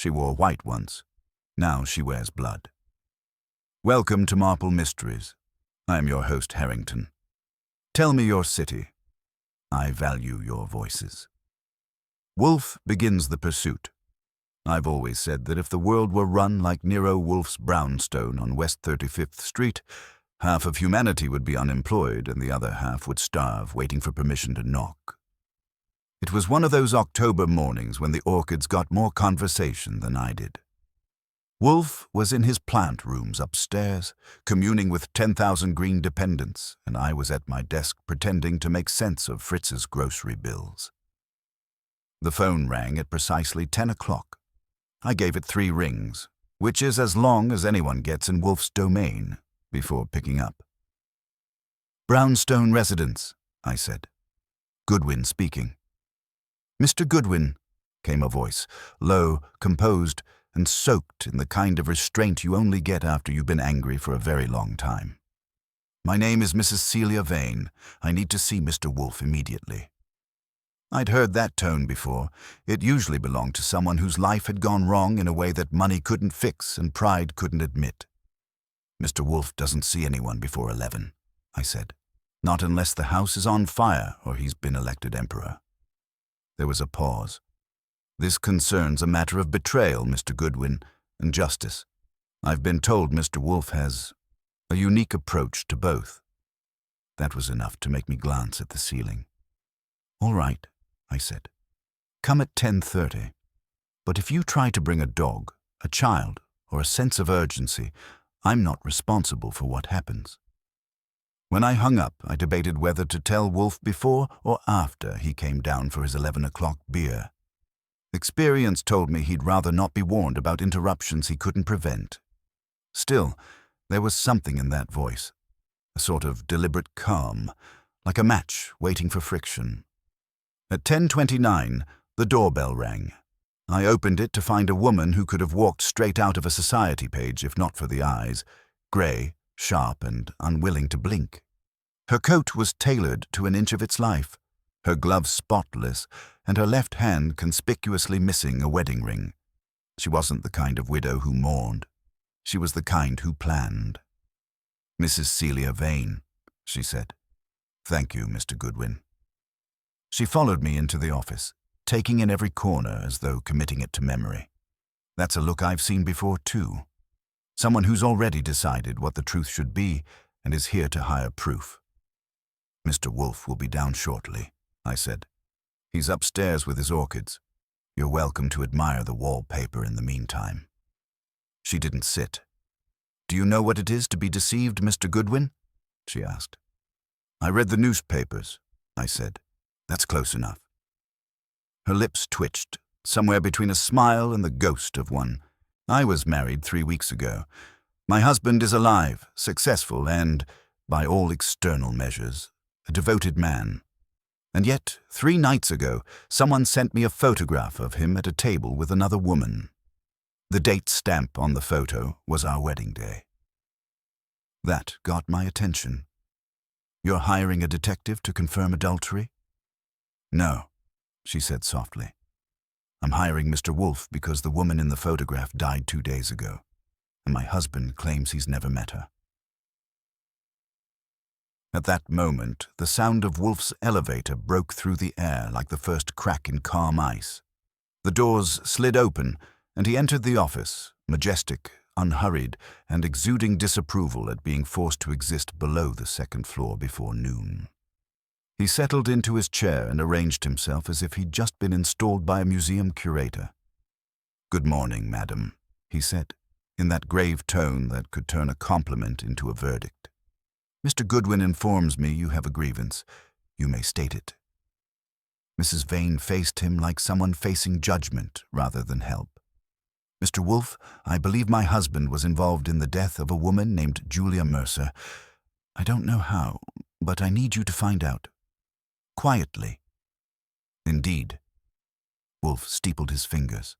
She wore white once. Now she wears blood. Welcome to Marple Mysteries. I am your host, Harrington. Tell me your city. I value your voices. Wolfe begins the pursuit. I've always said that if the world were run like Nero Wolfe's brownstone on West 35th Street, half of humanity would be unemployed and the other half would starve, waiting for permission to knock. It was one of those October mornings when the orchids got more conversation than I did. Wolfe was in his plant rooms upstairs, communing with 10,000 green dependents, and I was at my desk pretending to make sense of Fritz's grocery bills. The phone rang at precisely 10 o'clock. I gave it 3 rings, which is as long as anyone gets in Wolfe's domain, before picking up. "Brownstone Residence," I said. "Goodwin speaking." "Mr. Goodwin," came a voice, low, composed, and soaked in the kind of restraint you only get after you've been angry for a very long time. "My name is Mrs. Celia Vane. I need to see Mr. Wolfe immediately." I'd heard that tone before. It usually belonged to someone whose life had gone wrong in a way that money couldn't fix and pride couldn't admit. "Mr. Wolfe doesn't see anyone before 11, I said. "Not unless the house is on fire or he's been elected emperor." There was a pause. "This concerns a matter of betrayal, Mr. Goodwin, and justice. I've been told Mr. Wolfe has a unique approach to both." That was enough to make me glance at the ceiling. "All right," I said. "Come at 10:30. But if you try to bring a dog, a child, or a sense of urgency, I'm not responsible for what happens." When I hung up, I debated whether to tell Wolfe before or after he came down for his 11 o'clock beer. Experience told me he'd rather not be warned about interruptions he couldn't prevent. Still, there was something in that voice, a sort of deliberate calm, like a match waiting for friction. At 10:29, the doorbell rang. I opened it to find a woman who could have walked straight out of a society page if not for the eyes, grey, sharp, and unwilling to blink. Her coat was tailored to an inch of its life, her gloves spotless, and her left hand conspicuously missing a wedding ring. She wasn't the kind of widow who mourned. She was the kind who planned. "Mrs. Celia Vane," she said. "Thank you, Mr. Goodwin." She followed me into the office, taking in every corner as though committing it to memory. That's a look I've seen before, too. Someone who's already decided what the truth should be and is here to hire proof. "Mr. Wolfe will be down shortly," I said. "He's upstairs with his orchids. You're welcome to admire the wallpaper in the meantime." She didn't sit. "Do you know what it is to be deceived, Mr. Goodwin?" she asked. "I read the newspapers," I said. "That's close enough." Her lips twitched, somewhere between a smile and the ghost of one. "I was married 3 weeks ago. My husband is alive, successful, and, by all external measures, a devoted man. And yet, 3 nights ago, someone sent me a photograph of him at a table with another woman. The date stamp on the photo was our wedding day." That got my attention. "You're hiring a detective to confirm adultery?" "No," she said softly. "I'm hiring Mr. Wolfe because the woman in the photograph died 2 days ago, and my husband claims he's never met her." At that moment, the sound of Wolfe's elevator broke through the air like the first crack in calm ice. The doors slid open, and he entered the office, majestic, unhurried, and exuding disapproval at being forced to exist below the 2nd floor before noon. He settled into his chair and arranged himself as if he'd just been installed by a museum curator. "Good morning, madam," he said, in that grave tone that could turn a compliment into a verdict. "Mr. Goodwin informs me you have a grievance. You may state it." Mrs. Vane faced him like someone facing judgment rather than help. "Mr. Wolfe, I believe my husband was involved in the death of a woman named Julia Mercer. I don't know how, but I need you to find out. Quietly." "Indeed." Wolfe steepled his fingers.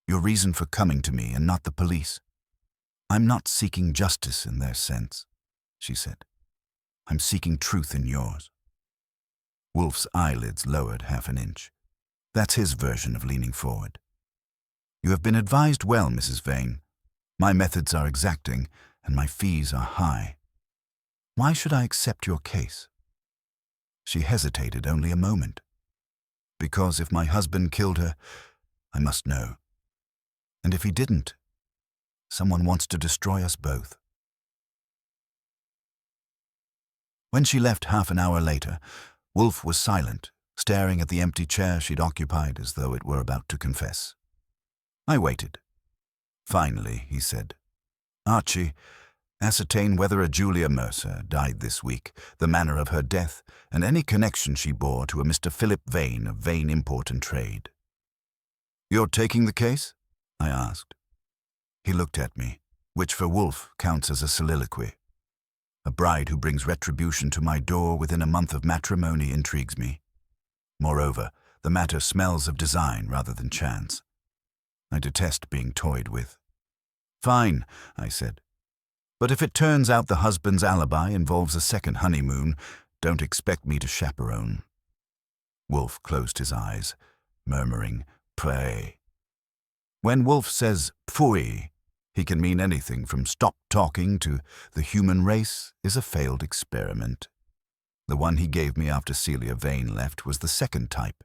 "Your reason for coming to me and not the police?" "I'm not seeking justice in their sense," she said. "I'm seeking truth in yours." Wolfe's eyelids lowered half an inch. That's his version of leaning forward. You have been advised well, Mrs. Vane. My methods are exacting, and my fees are high. Why should I accept your case? She hesitated only a moment. Because if my husband killed her, I must know. And if he didn't, someone wants to destroy us both. When she left half an hour later, Wolfe was silent, staring at the empty chair she'd occupied as though it were about to confess. I waited. Finally, he said, "Archie, ascertain whether a Julia Mercer died this week, the manner of her death, and any connection she bore to a Mr. Philip Vane of Vane Import and Trade." "You're taking the case?" I asked. He looked at me, which for Wolfe counts as a soliloquy. A bride who brings retribution to my door within a month of matrimony intrigues me. Moreover, the matter smells of design rather than chance. I detest being toyed with. "Fine," I said. "But if it turns out the husband's alibi involves a second honeymoon, don't expect me to chaperone." Wolfe closed his eyes, murmuring, "Pray." When Wolfe says "pfui," he can mean anything from stop talking to the human race is a failed experiment. The one he gave me after Celia Vane left was the second type.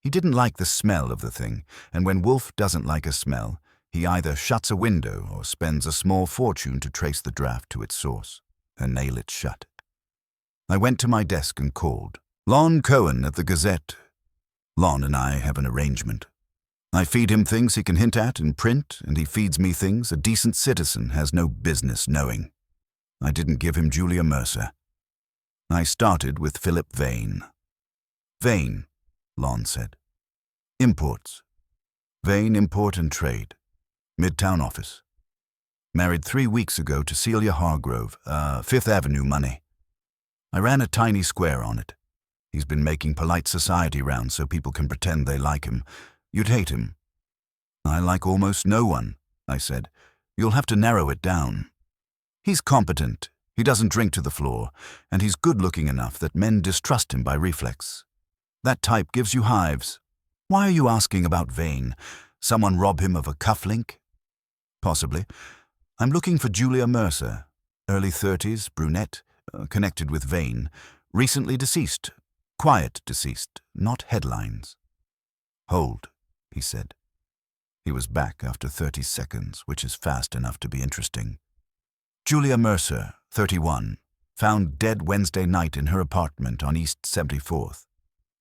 He didn't like the smell of the thing, and when Wolfe doesn't like a smell, he either shuts a window or spends a small fortune to trace the draft to its source and nail it shut. I went to my desk and called. "Lon Cohen at the Gazette." Lon and I have an arrangement. I feed him things he can hint at in print, and he feeds me things a decent citizen has no business knowing. I didn't give him Julia Mercer. I started with Philip Vane. "Vane," Lon said. "Imports. Vane Import and Trade. Midtown office. Married 3 weeks ago to Celia Hargrove, Fifth Avenue money. I ran a tiny square on it. He's been making polite society rounds so people can pretend they like him. You'd hate him." "I like almost no one," I said. "You'll have to narrow it down." "He's competent. He doesn't drink to the floor, and he's good-looking enough that men distrust him by reflex. That type gives you hives. Why are you asking about Vane? Someone rob him of a cufflink?" "Possibly. I'm looking for Julia Mercer, early 30s, brunette, connected with Vane, recently deceased, quiet deceased, not headlines." "Hold," he said. He was back after 30 seconds, which is fast enough to be interesting. "Julia Mercer, 31, found dead Wednesday night in her apartment on East 74th.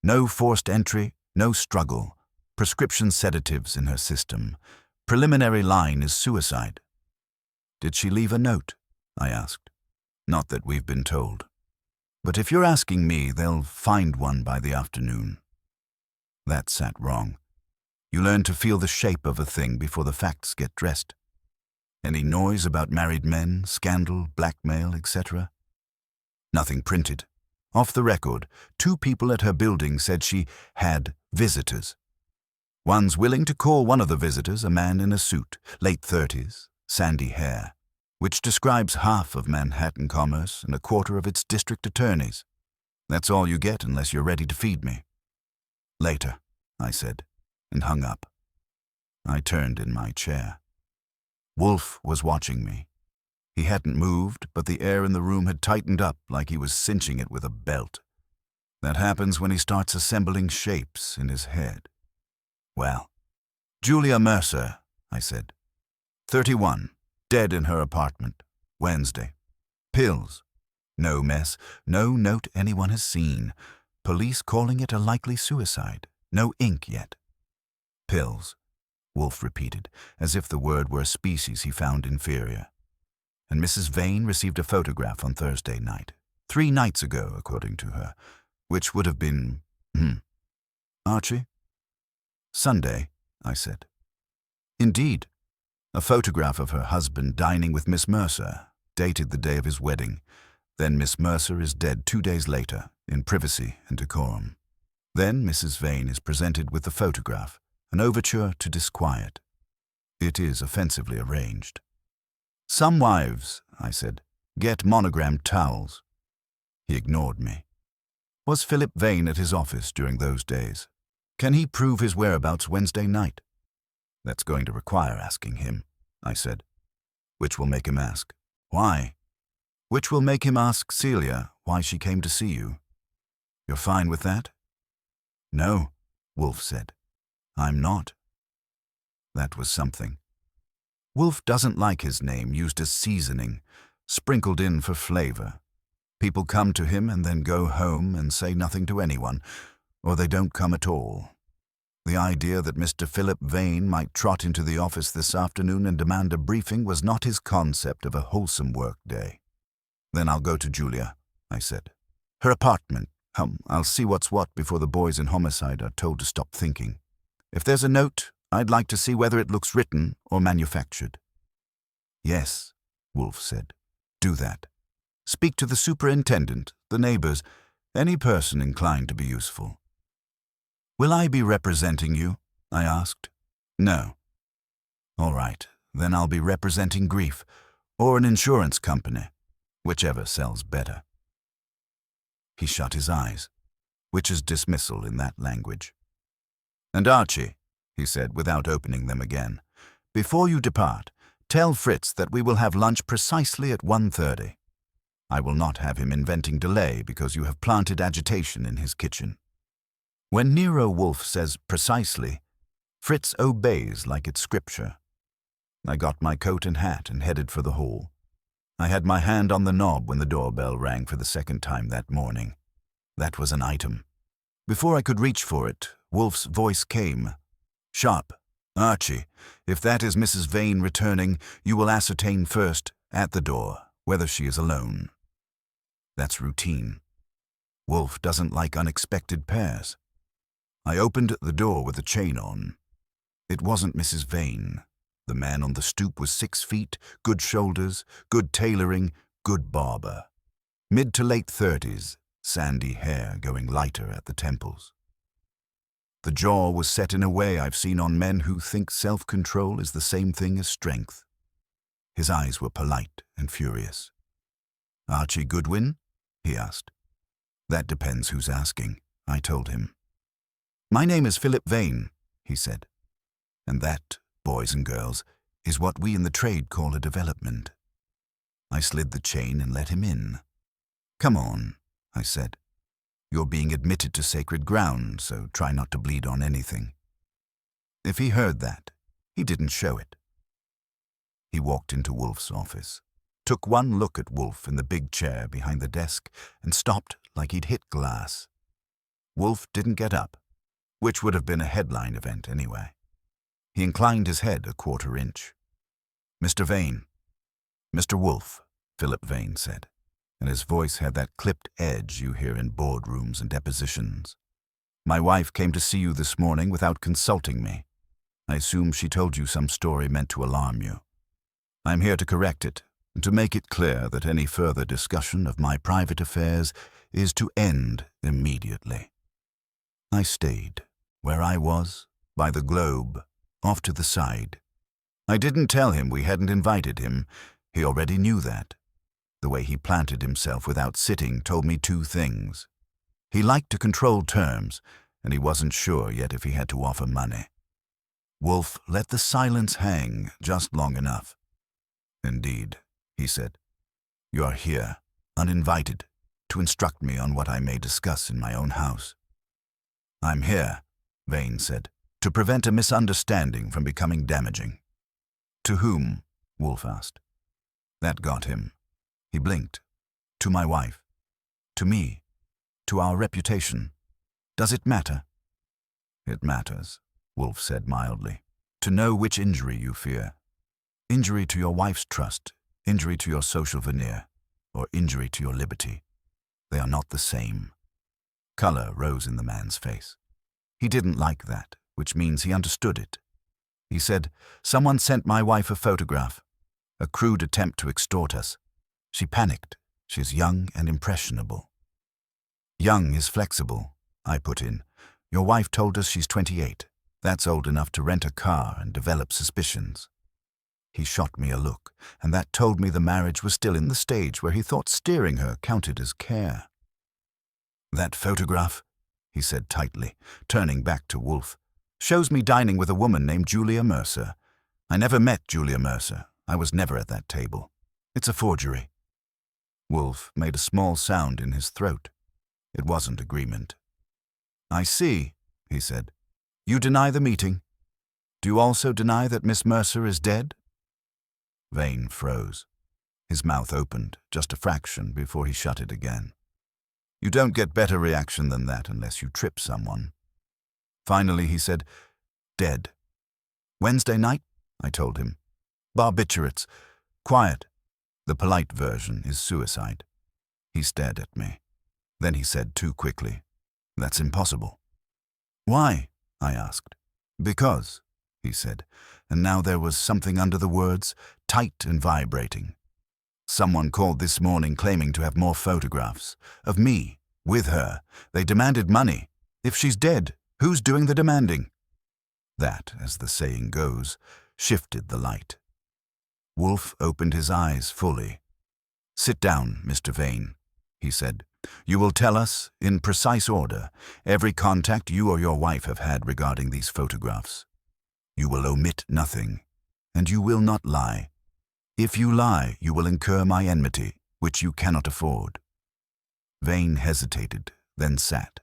No forced entry, no struggle. Prescription sedatives in her system. Preliminary line is suicide." "Did she leave a note?" I asked. "Not that we've been told. But if you're asking me, they'll find one by the afternoon." That sat wrong. You learn to feel the shape of a thing before the facts get dressed. Any noise about married men, scandal, blackmail, etc.? Nothing printed. Off the record, 2 people at her building said she had visitors. One's willing to call one of the visitors a man in a suit, late 30s, sandy hair, which describes half of Manhattan commerce and a quarter of its district attorneys. That's all you get unless you're ready to feed me. "Later," I said, and hung up. I turned in my chair. Wolfe was watching me. He hadn't moved, but the air in the room had tightened up like he was cinching it with a belt. That happens when he starts assembling shapes in his head. "Well, Julia Mercer," I said. 31, dead in her apartment, Wednesday. Pills. No mess, no note anyone has seen. Police calling it a likely suicide. No ink yet. "Pills," Wolfe repeated, as if the word were a species he found inferior. "And Mrs. Vane received a photograph on Thursday night. 3 nights ago, according to her, which would have been, Archie?" "Sunday," I said. "Indeed. A photograph of her husband dining with Miss Mercer, dated the day of his wedding. Then Miss Mercer is dead 2 days later, in privacy and decorum. Then Mrs. Vane is presented with the photograph, an overture to disquiet. It is offensively arranged. "Some wives," I said, "get monogrammed towels." He ignored me. Was Philip Vane at his office during those days? Can he prove his whereabouts Wednesday night? That's going to require asking him, I said. Which will make him ask. Why? Which will make him ask Celia why she came to see you. You're fine with that? No, Wolfe said. I'm not. That was something. Wolfe doesn't like his name used as seasoning, sprinkled in for flavor. People come to him and then go home and say nothing to anyone, or they don't come at all. The idea that Mr. Philip Vane might trot into the office this afternoon and demand a briefing was not his concept of a wholesome work day. Then I'll go to Julia, I said. Her apartment. I'll see what's what before the boys in homicide are told to stop thinking. If there's a note, I'd like to see whether it looks written or manufactured. Yes, Wolfe said. Do that. Speak to the superintendent, the neighbors, any person inclined to be useful. Will I be representing you? I asked. No. All right, then I'll be representing Grief, or an insurance company, whichever sells better. He shut his eyes, which is dismissal in that language. And Archie, he said without opening them again, before you depart, tell Fritz that we will have lunch precisely at 1:30. I will not have him inventing delay because you have planted agitation in his kitchen. When Nero Wolfe says precisely, Fritz obeys like it's scripture. I got my coat and hat and headed for the hall. I had my hand on the knob when the doorbell rang for the second time that morning. That was an item. Before I could reach for it, Wolfe's voice came. Sharp. Archie, if that is Mrs. Vane returning, you will ascertain first, at the door, whether she is alone. That's routine. Wolfe doesn't like unexpected pairs. I opened the door with the chain on. It wasn't Mrs. Vane. The man on the stoop was 6 feet, good shoulders, good tailoring, good barber. Mid to late 30s, sandy hair going lighter at the temples. The jaw was set in a way I've seen on men who think self-control is the same thing as strength. His eyes were polite and furious. Archie Goodwin? He asked. That depends who's asking, I told him. My name is Philip Vane, he said. And that, boys and girls, is what we in the trade call a development. I slid the chain and let him in. Come on, I said. You're being admitted to sacred ground, so try not to bleed on anything. If he heard that, he didn't show it. He walked into Wolfe's office, took one look at Wolfe in the big chair behind the desk, and stopped like he'd hit glass. Wolfe didn't get up, which would have been a headline event anyway. He inclined his head a quarter inch. Mr. Vane. Mr. Wolfe, Philip Vane said, and his voice had that clipped edge you hear in boardrooms and depositions. My wife came to see you this morning without consulting me. I assume she told you some story meant to alarm you. I'm here to correct it, and to make it clear that any further discussion of my private affairs is to end immediately. I stayed where I was, by the globe, off to the side. I didn't tell him we hadn't invited him. He already knew that. The way he planted himself without sitting told me 2 things. He liked to control terms, and he wasn't sure yet if he had to offer money. Wolfe let the silence hang just long enough. Indeed, he said. You are here, uninvited, to instruct me on what I may discuss in my own house. I'm here, Vane said, to prevent a misunderstanding from becoming damaging. To whom? Wolfe asked. That got him. He blinked. To my wife. To me. To our reputation. Does it matter? It matters, Wolfe said mildly, to know which injury you fear. Injury to your wife's trust, injury to your social veneer, or injury to your liberty. They are not the same. Color rose in the man's face. He didn't like that, which means he understood it. He said, someone sent my wife a photograph. A crude attempt to extort us. She panicked. She's young and impressionable. Young is flexible, I put in. Your wife told us she's 28. That's old enough to rent a car and develop suspicions. He shot me a look, and that told me the marriage was still in the stage where he thought steering her counted as care. That photograph, he said tightly, turning back to Wolfe. Shows me dining with a woman named Julia Mercer. I never met Julia Mercer. I was never at that table. It's a forgery." Wolfe made a small sound in his throat. It wasn't agreement. "I see," he said. "You deny the meeting. Do you also deny that Miss Mercer is dead?" Vane froze. His mouth opened just a fraction before he shut it again. You don't get better reaction than that unless you trip someone. Finally, he said, "Dead." "Wednesday night?" I told him. "Barbiturates. Quiet. The polite version is suicide." He stared at me. Then he said too quickly, "That's impossible." "Why?" I asked. "Because," he said, and now there was something under the words, tight and vibrating. "Someone called this morning claiming to have more photographs. Of me. With her. They demanded money. If she's dead, who's doing the demanding?" That, as the saying goes, shifted the light. Wolfe opened his eyes fully. "Sit down, Mr. Vane," he said. "You will tell us, in precise order, every contact you or your wife have had regarding these photographs. You will omit nothing, and you will not lie. If you lie, you will incur my enmity, which you cannot afford." Vane hesitated, then sat.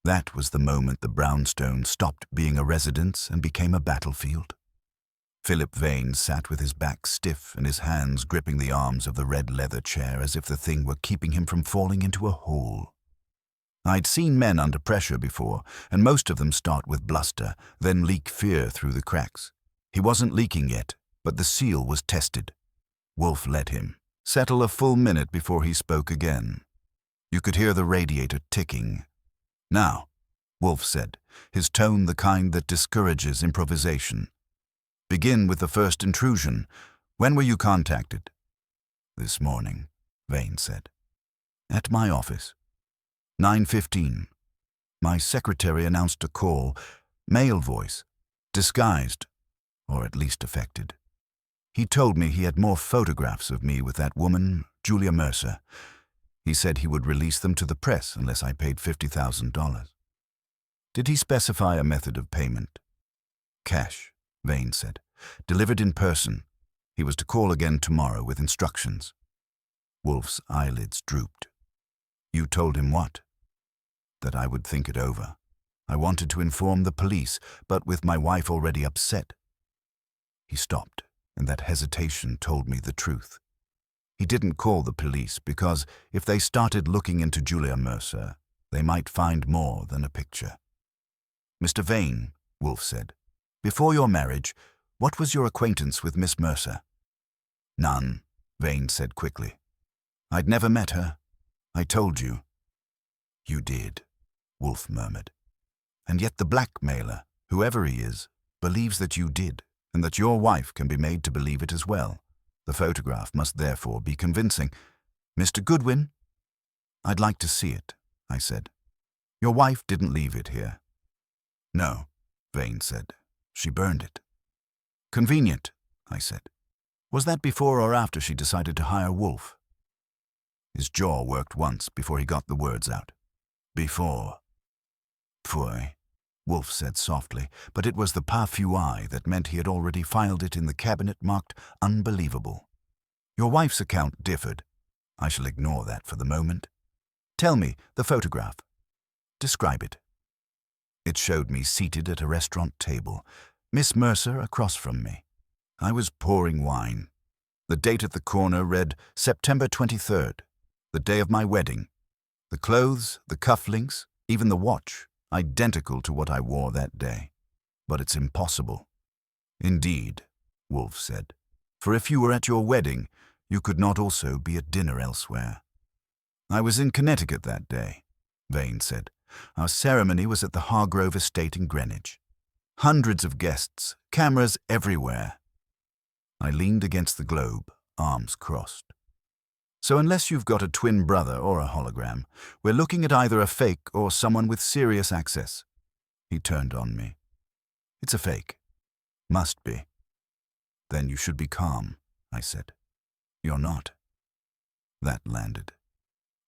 That was the moment the brownstone stopped being a residence and became a battlefield. Philip Vane sat with his back stiff and his hands gripping the arms of the red leather chair as if the thing were keeping him from falling into a hole. I'd seen men under pressure before, and most of them start with bluster, then leak fear through the cracks. He wasn't leaking yet, but the seal was tested. Wolfe let him settle a full minute before he spoke again. You could hear the radiator ticking. "Now," Wolfe said, his tone the kind that discourages improvisation. "Begin with the first intrusion. When were you contacted?" "This morning," Vane said. "At my office. 9:15. My secretary announced a call, male voice, disguised, or at least affected. He told me he had more photographs of me with that woman, Julia Mercer. He said he would release them to the press unless I paid $50,000. Did he specify a method of payment?" "Cash," Vane said. "Delivered in person. He was to call again tomorrow with instructions." Wolfe's eyelids drooped. "You told him what?" "That I would think it over. I wanted to inform the police, but with my wife already upset." He stopped, and that hesitation told me the truth. He didn't call the police because if they started looking into Julia Mercer, they might find more than a picture. "Mr. Vane," Wolfe said, "before your marriage, what was your acquaintance with Miss Mercer?" "None," Vane said quickly. "I'd never met her. I told you." "You did," Wolfe murmured. "And yet the blackmailer, whoever he is, believes that you did, and that your wife can be made to believe it as well. The photograph must therefore be convincing. Mr. Goodwin?" "I'd like to see it," I said. "Your wife didn't leave it here." "No," Vane said. "She burned it." "Convenient," I said. "Was that before or after she decided to hire Wolfe?" His jaw worked once before he got the words out. "Before." "Pfui," Wolfe said softly, but it was the pas-fui that meant he had already filed it in the cabinet marked unbelievable. "Your wife's account differed. I shall ignore that for the moment. Tell me, the photograph. Describe it." It showed me seated at a restaurant table, Miss Mercer across from me. I was pouring wine. The date at the corner read September 23rd, the day of my wedding. The clothes, the cufflinks, even the watch, identical to what I wore that day. But it's impossible. "Indeed," Wolfe said, "for if you were at your wedding, you could not also be at dinner elsewhere." "I was in Connecticut that day," Vane said. "Our ceremony was at the Hargrove estate in Greenwich. Hundreds of guests, cameras everywhere." I leaned against the globe, arms crossed. "So unless you've got a twin brother or a hologram, we're looking at either a fake or someone with serious access." He turned on me. "It's a fake. Must be." "Then you should be calm," I said. "You're not." That landed.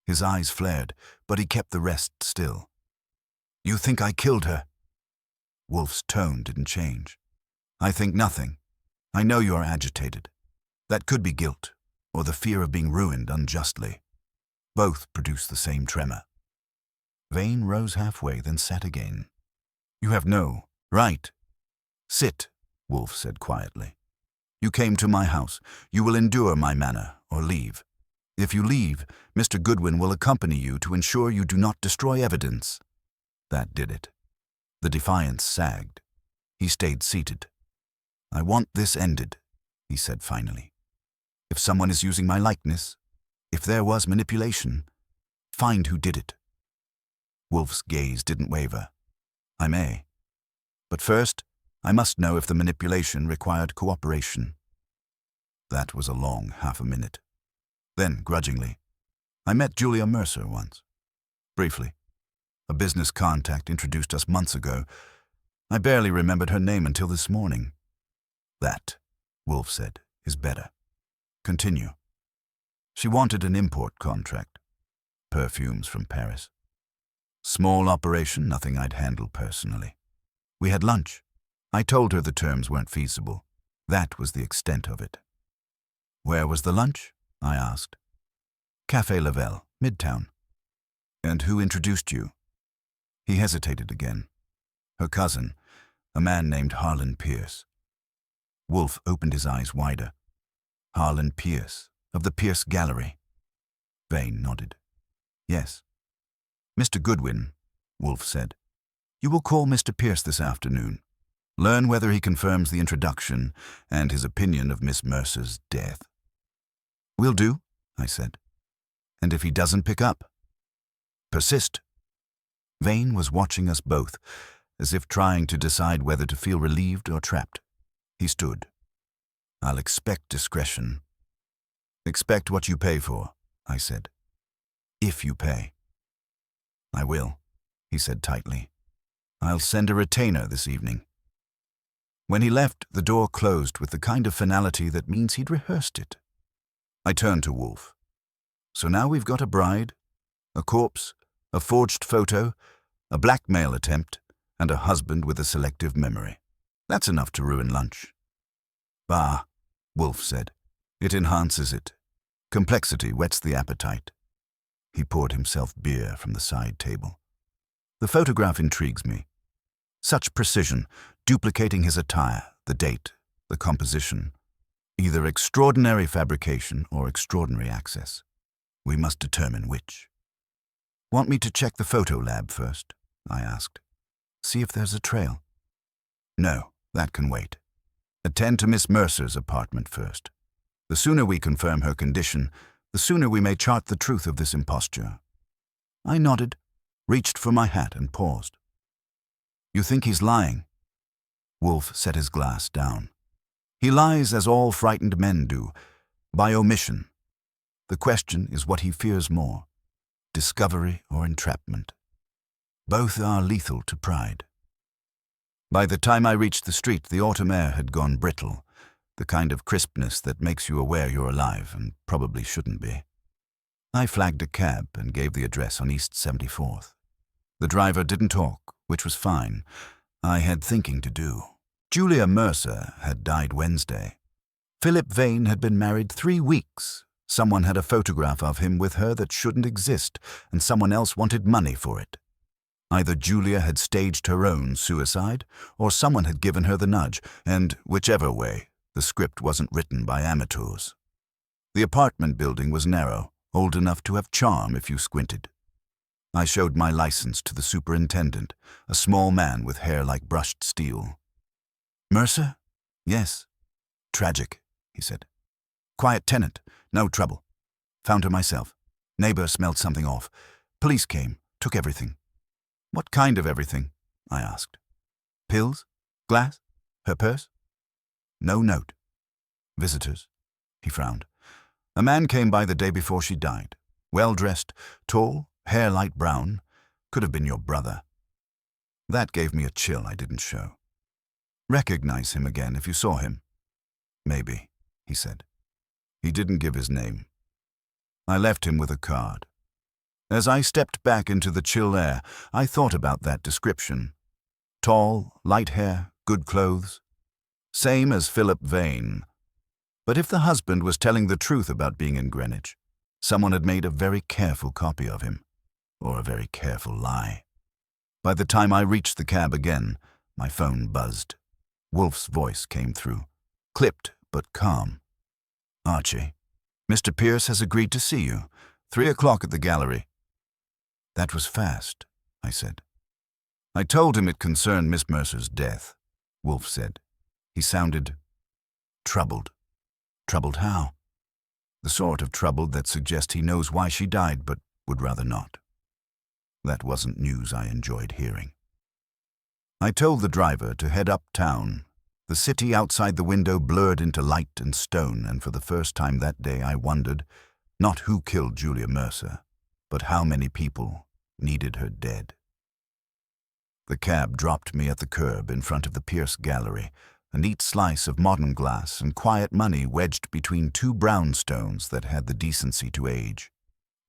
His eyes flared, but he kept the rest still. "You think I killed her?" Wolfe's tone didn't change. I think nothing. I know you are agitated. That could be guilt, or the fear of being ruined unjustly. Both produce the same tremor. Vane rose halfway, then sat again. You have no right. Sit, Wolfe said quietly. You came to my house. You will endure my manner, or leave. If you leave, Mr. Goodwin will accompany you to ensure you do not destroy evidence. That did it. The defiance sagged. He stayed seated. I want this ended, he said finally. If someone is using my likeness, if there was manipulation, find who did it. Wolfe's gaze didn't waver. I may. But first, I must know if the manipulation required cooperation. That was a long half a minute. Then, grudgingly, I met Julia Mercer once. Briefly. A business contact introduced us months ago. I barely remembered her name until this morning. That, Wolfe said, is better. Continue. She wanted an import contract. Perfumes from Paris. Small operation, nothing I'd handle personally. We had lunch. I told her the terms weren't feasible. That was the extent of it. Where was the lunch? I asked. Café Lavelle, Midtown. And who introduced you? He hesitated again. Her cousin, a man named Harlan Pierce. Wolfe opened his eyes wider. Harlan Pierce, of the Pierce Gallery. Vane nodded. Yes. Mr. Goodwin, Wolfe said. You will call Mr. Pierce this afternoon. Learn whether he confirms the introduction and his opinion of Miss Mercer's death. Will do, I said. And if he doesn't pick up? Persist. Vane was watching us both, as if trying to decide whether to feel relieved or trapped. He stood. I'll expect discretion. Expect what you pay for, I said. If you pay. I will, he said tightly. I'll send a retainer this evening. When he left, the door closed with the kind of finality that means he'd rehearsed it. I turned to Wolfe. So now we've got a bride, a corpse, a forged photo, a blackmail attempt, and a husband with a selective memory. That's enough to ruin lunch. Bah, Wolfe said. It enhances it. Complexity whets the appetite. He poured himself beer from the side table. The photograph intrigues me. Such precision, duplicating his attire, the date, the composition. Either extraordinary fabrication or extraordinary access. We must determine which. Want me to check the photo lab first? I asked. See if there's a trail. No, that can wait. Attend to Miss Mercer's apartment first. The sooner we confirm her condition, the sooner we may chart the truth of this imposture. I nodded, reached for my hat and paused. You think he's lying? Wolfe set his glass down. He lies as all frightened men do, by omission. The question is what he fears more, discovery or entrapment. Both are lethal to pride. By the time I reached the street, the autumn air had gone brittle, the kind of crispness that makes you aware you're alive and probably shouldn't be. I flagged a cab and gave the address on East 74th. The driver didn't talk, which was fine. I had thinking to do. Julia Mercer had died Wednesday. Philip Vane had been married 3 weeks. Someone had a photograph of him with her that shouldn't exist, and someone else wanted money for it. Either Julia had staged her own suicide, or someone had given her the nudge, and whichever way, the script wasn't written by amateurs. The apartment building was narrow, old enough to have charm if you squinted. I showed my license to the superintendent, a small man with hair like brushed steel. Mercer? Yes. Tragic, he said. Quiet tenant, no trouble. Found her myself. Neighbor smelled something off. Police came, took everything. What kind of everything? I asked. Pills? Glass? Her purse? No note. Visitors? He frowned. A man came by the day before she died. Well-dressed, tall, hair light brown. Could have been your brother. That gave me a chill I didn't show. Recognize him again if you saw him. Maybe, he said. He didn't give his name. I left him with a card. As I stepped back into the chill air, I thought about that description. Tall, light hair, good clothes. Same as Philip Vane. But if the husband was telling the truth about being in Greenwich, someone had made a very careful copy of him, or a very careful lie. By the time I reached the cab again, my phone buzzed. Wolfe's voice came through, clipped but calm. "Archie, Mr. Pierce has agreed to see you. 3 o'clock at the gallery." "That was fast," I said. "I told him it concerned Miss Mercer's death," Wolfe said. He sounded troubled. Troubled how? The sort of troubled that suggests he knows why she died but would rather not. That wasn't news I enjoyed hearing. I told the driver to head uptown. The city outside the window blurred into light and stone, and for the first time that day I wondered, not who killed Julia Mercer, but how many people needed her dead. The cab dropped me at the curb in front of the Pierce Gallery, a neat slice of modern glass and quiet money wedged between two brownstones that had the decency to age.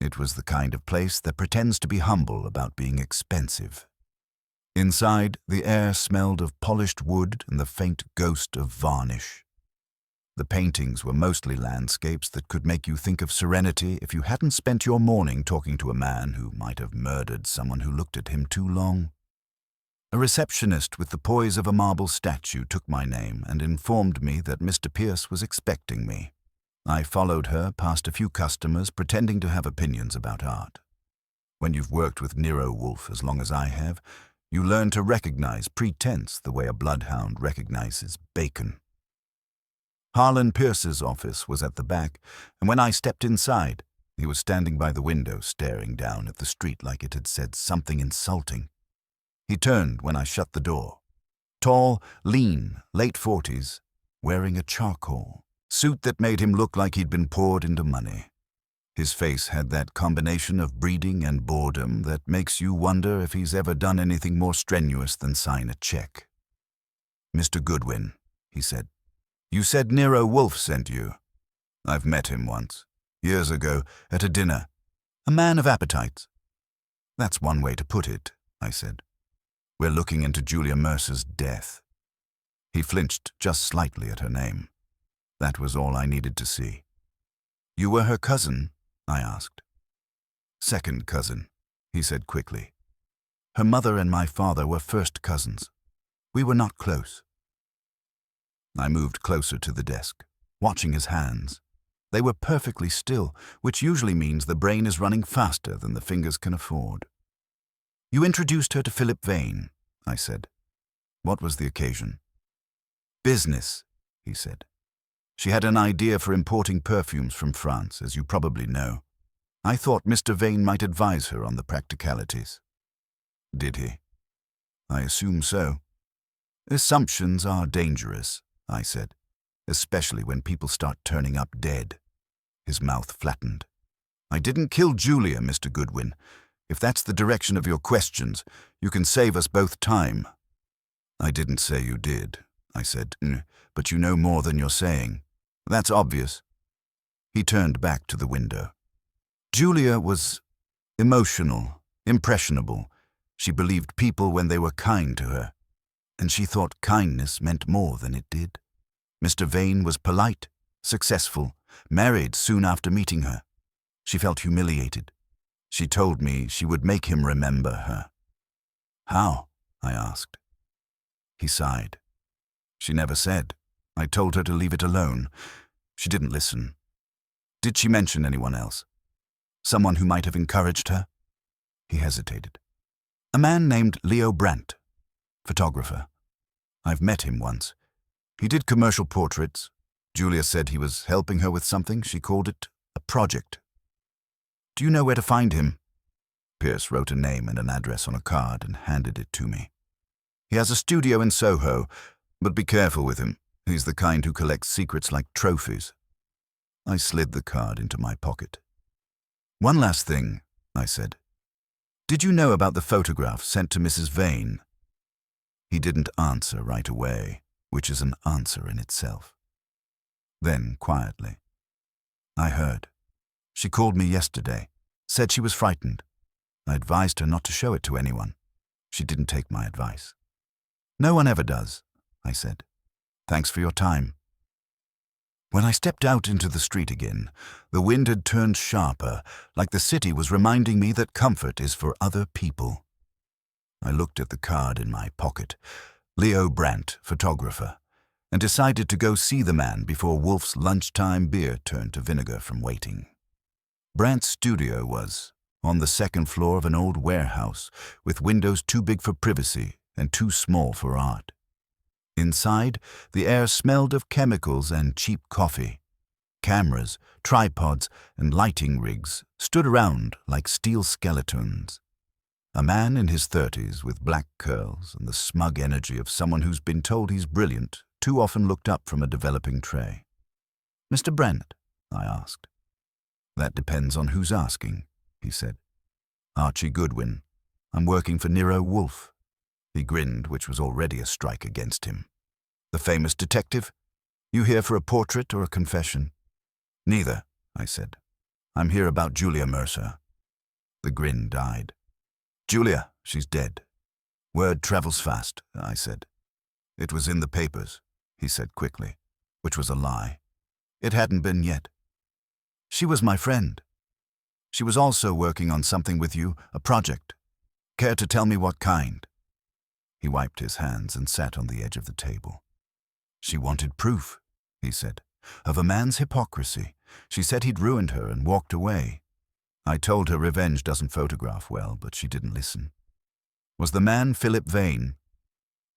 It was the kind of place that pretends to be humble about being expensive. Inside, the air smelled of polished wood and the faint ghost of varnish. The paintings were mostly landscapes that could make you think of serenity if you hadn't spent your morning talking to a man who might have murdered someone who looked at him too long. A receptionist with the poise of a marble statue took my name and informed me that Mr. Pierce was expecting me. I followed her past a few customers pretending to have opinions about art. When you've worked with Nero Wolfe as long as I have, you learn to recognize pretense the way a bloodhound recognizes bacon. Harlan Pierce's office was at the back, and when I stepped inside, he was standing by the window staring down at the street like it had said something insulting. He turned when I shut the door. Tall, lean, late 40s, wearing a charcoal suit that made him look like he'd been poured into money. His face had that combination of breeding and boredom that makes you wonder if he's ever done anything more strenuous than sign a check. "Mr. Goodwin," he said, "you said Nero Wolfe sent you." "I've met him once, years ago, at a dinner. A man of appetites." "That's one way to put it," I said. "We're looking into Julia Mercer's death." He flinched just slightly at her name. That was all I needed to see. "You were her cousin?" I asked. "Second cousin," he said quickly. "Her mother and my father were first cousins. We were not close." I moved closer to the desk, watching his hands. They were perfectly still, which usually means the brain is running faster than the fingers can afford. "You introduced her to Philip Vane," I said. "What was the occasion?" "Business," he said. "She had an idea for importing perfumes from France, as you probably know. I thought Mr. Vane might advise her on the practicalities." "Did he?" "I assume so." "Assumptions are dangerous," I said, "especially when people start turning up dead." His mouth flattened. "I didn't kill Julia, Mr. Goodwin. If that's the direction of your questions, you can save us both time." "I didn't say you did," I said, "but you know more than you're saying. That's obvious." He turned back to the window. "Julia was emotional, impressionable. She believed people when they were kind to her, and she thought kindness meant more than it did. Mr. Vane was polite, successful, married soon after meeting her. She felt humiliated. She told me she would make him remember her." "How?" I asked. He sighed. "She never said. I told her to leave it alone. She didn't listen." "Did she mention anyone else? Someone who might have encouraged her?" He hesitated. "A man named Leo Brandt, photographer. I've met him once. He did commercial portraits. Julia said he was helping her with something. She called it a project." "Do you know where to find him?" Pierce wrote a name and an address on a card and handed it to me. "He has a studio in Soho, but be careful with him. He's the kind who collects secrets like trophies." I slid the card into my pocket. "One last thing," I said. "Did you know about the photograph sent to Mrs. Vane?" He didn't answer right away, which is an answer in itself. Then, quietly, "I heard. She called me yesterday, said she was frightened. I advised her not to show it to anyone. She didn't take my advice." No one ever does, I said. Thanks for your time. When I stepped out into the street again, the wind had turned sharper, like the city was reminding me that comfort is for other people. I looked at the card in my pocket, Leo Brandt, photographer, and decided to go see the man before Wolfe's lunchtime beer turned to vinegar from waiting. Brandt's studio was on the second floor of an old warehouse, with windows too big for privacy and too small for art. Inside, the air smelled of chemicals and cheap coffee. Cameras, tripods, and lighting rigs stood around like steel skeletons. A man in his 30s with black curls and the smug energy of someone who's been told he's brilliant too often looked up from a developing tray. "Mr. Brandt?" I asked. "That depends on who's asking," he said. "Archie Goodwin. I'm working for Nero Wolfe." He grinned, which was already a strike against him. "The famous detective? You here for a portrait or a confession?" "Neither," I said. "I'm here about Julia Mercer." The grin died. "Julia, she's dead. Word travels fast," I said. "It was in the papers," he said quickly, which was a lie. It hadn't been yet. "She was my friend. She was also working on something with you, a project. Care to tell me what kind?" He wiped his hands and sat on the edge of the table. "She wanted proof," he said, "of a man's hypocrisy. She said he'd ruined her and walked away. I told her revenge doesn't photograph well, but she didn't listen." "Was the man Philip Vane?"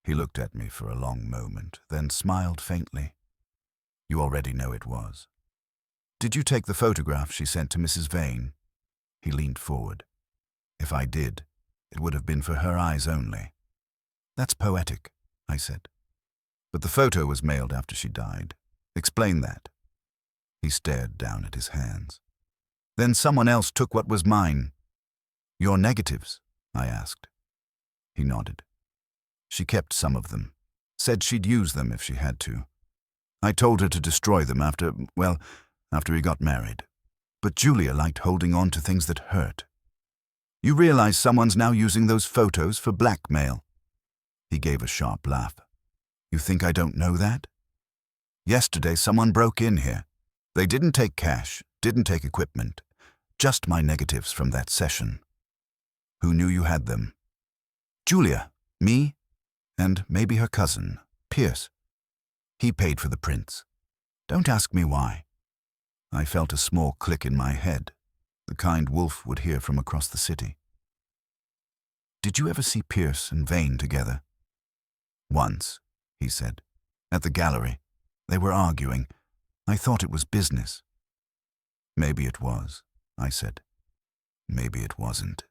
He looked at me for a long moment, then smiled faintly. "You already know it was." "Did you take the photograph she sent to Mrs. Vane?" He leaned forward. "If I did, it would have been for her eyes only." "That's poetic," I said. "But the photo was mailed after she died. Explain that." He stared down at his hands. "Then someone else took what was mine." "Your negatives?" I asked. He nodded. "She kept some of them. Said she'd use them if she had to. I told her to destroy them after he got married. But Julia liked holding on to things that hurt." "You realize someone's now using those photos for blackmail?" He gave a sharp laugh. "You think I don't know that? Yesterday someone broke in here. They didn't take cash, didn't take equipment, just my negatives from that session." "Who knew you had them?" "Julia, me, and maybe her cousin, Pierce. He paid for the prints. Don't ask me why." I felt a small click in my head, the kind Wolfe would hear from across the city. "Did you ever see Pierce and Vane together?" "Once," he said. "At the gallery. They were arguing. I thought it was business." "Maybe it was," I said. "Maybe it wasn't."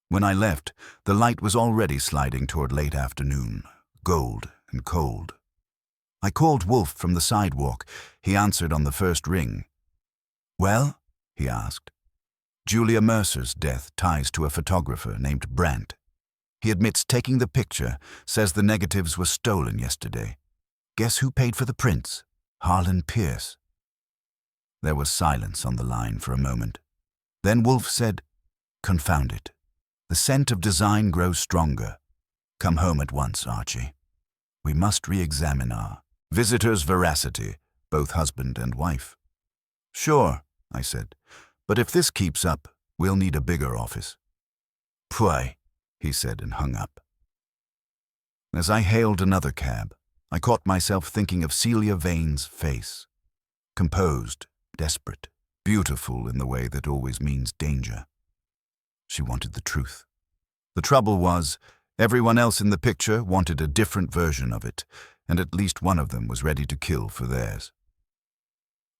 When I left, the light was already sliding toward late afternoon, gold and cold. I called Wolfe from the sidewalk. He answered on the first ring. "Well?" he asked. "Julia Mercer's death ties to a photographer named Brandt. He admits taking the picture, says the negatives were stolen yesterday. Guess who paid for the prints? Harlan Pierce." There was silence on the line for a moment. Then Wolfe said, "Confound it. The scent of design grows stronger. Come home at once, Archie. We must re-examine our visitor's veracity, both husband and wife." "Sure," I said, "but if this keeps up, we'll need a bigger office." "Pway," he said and hung up. As I hailed another cab, I caught myself thinking of Celia Vane's face. Composed, desperate, beautiful in the way that always means danger. She wanted the truth. The trouble was, everyone else in the picture wanted a different version of it, and at least one of them was ready to kill for theirs.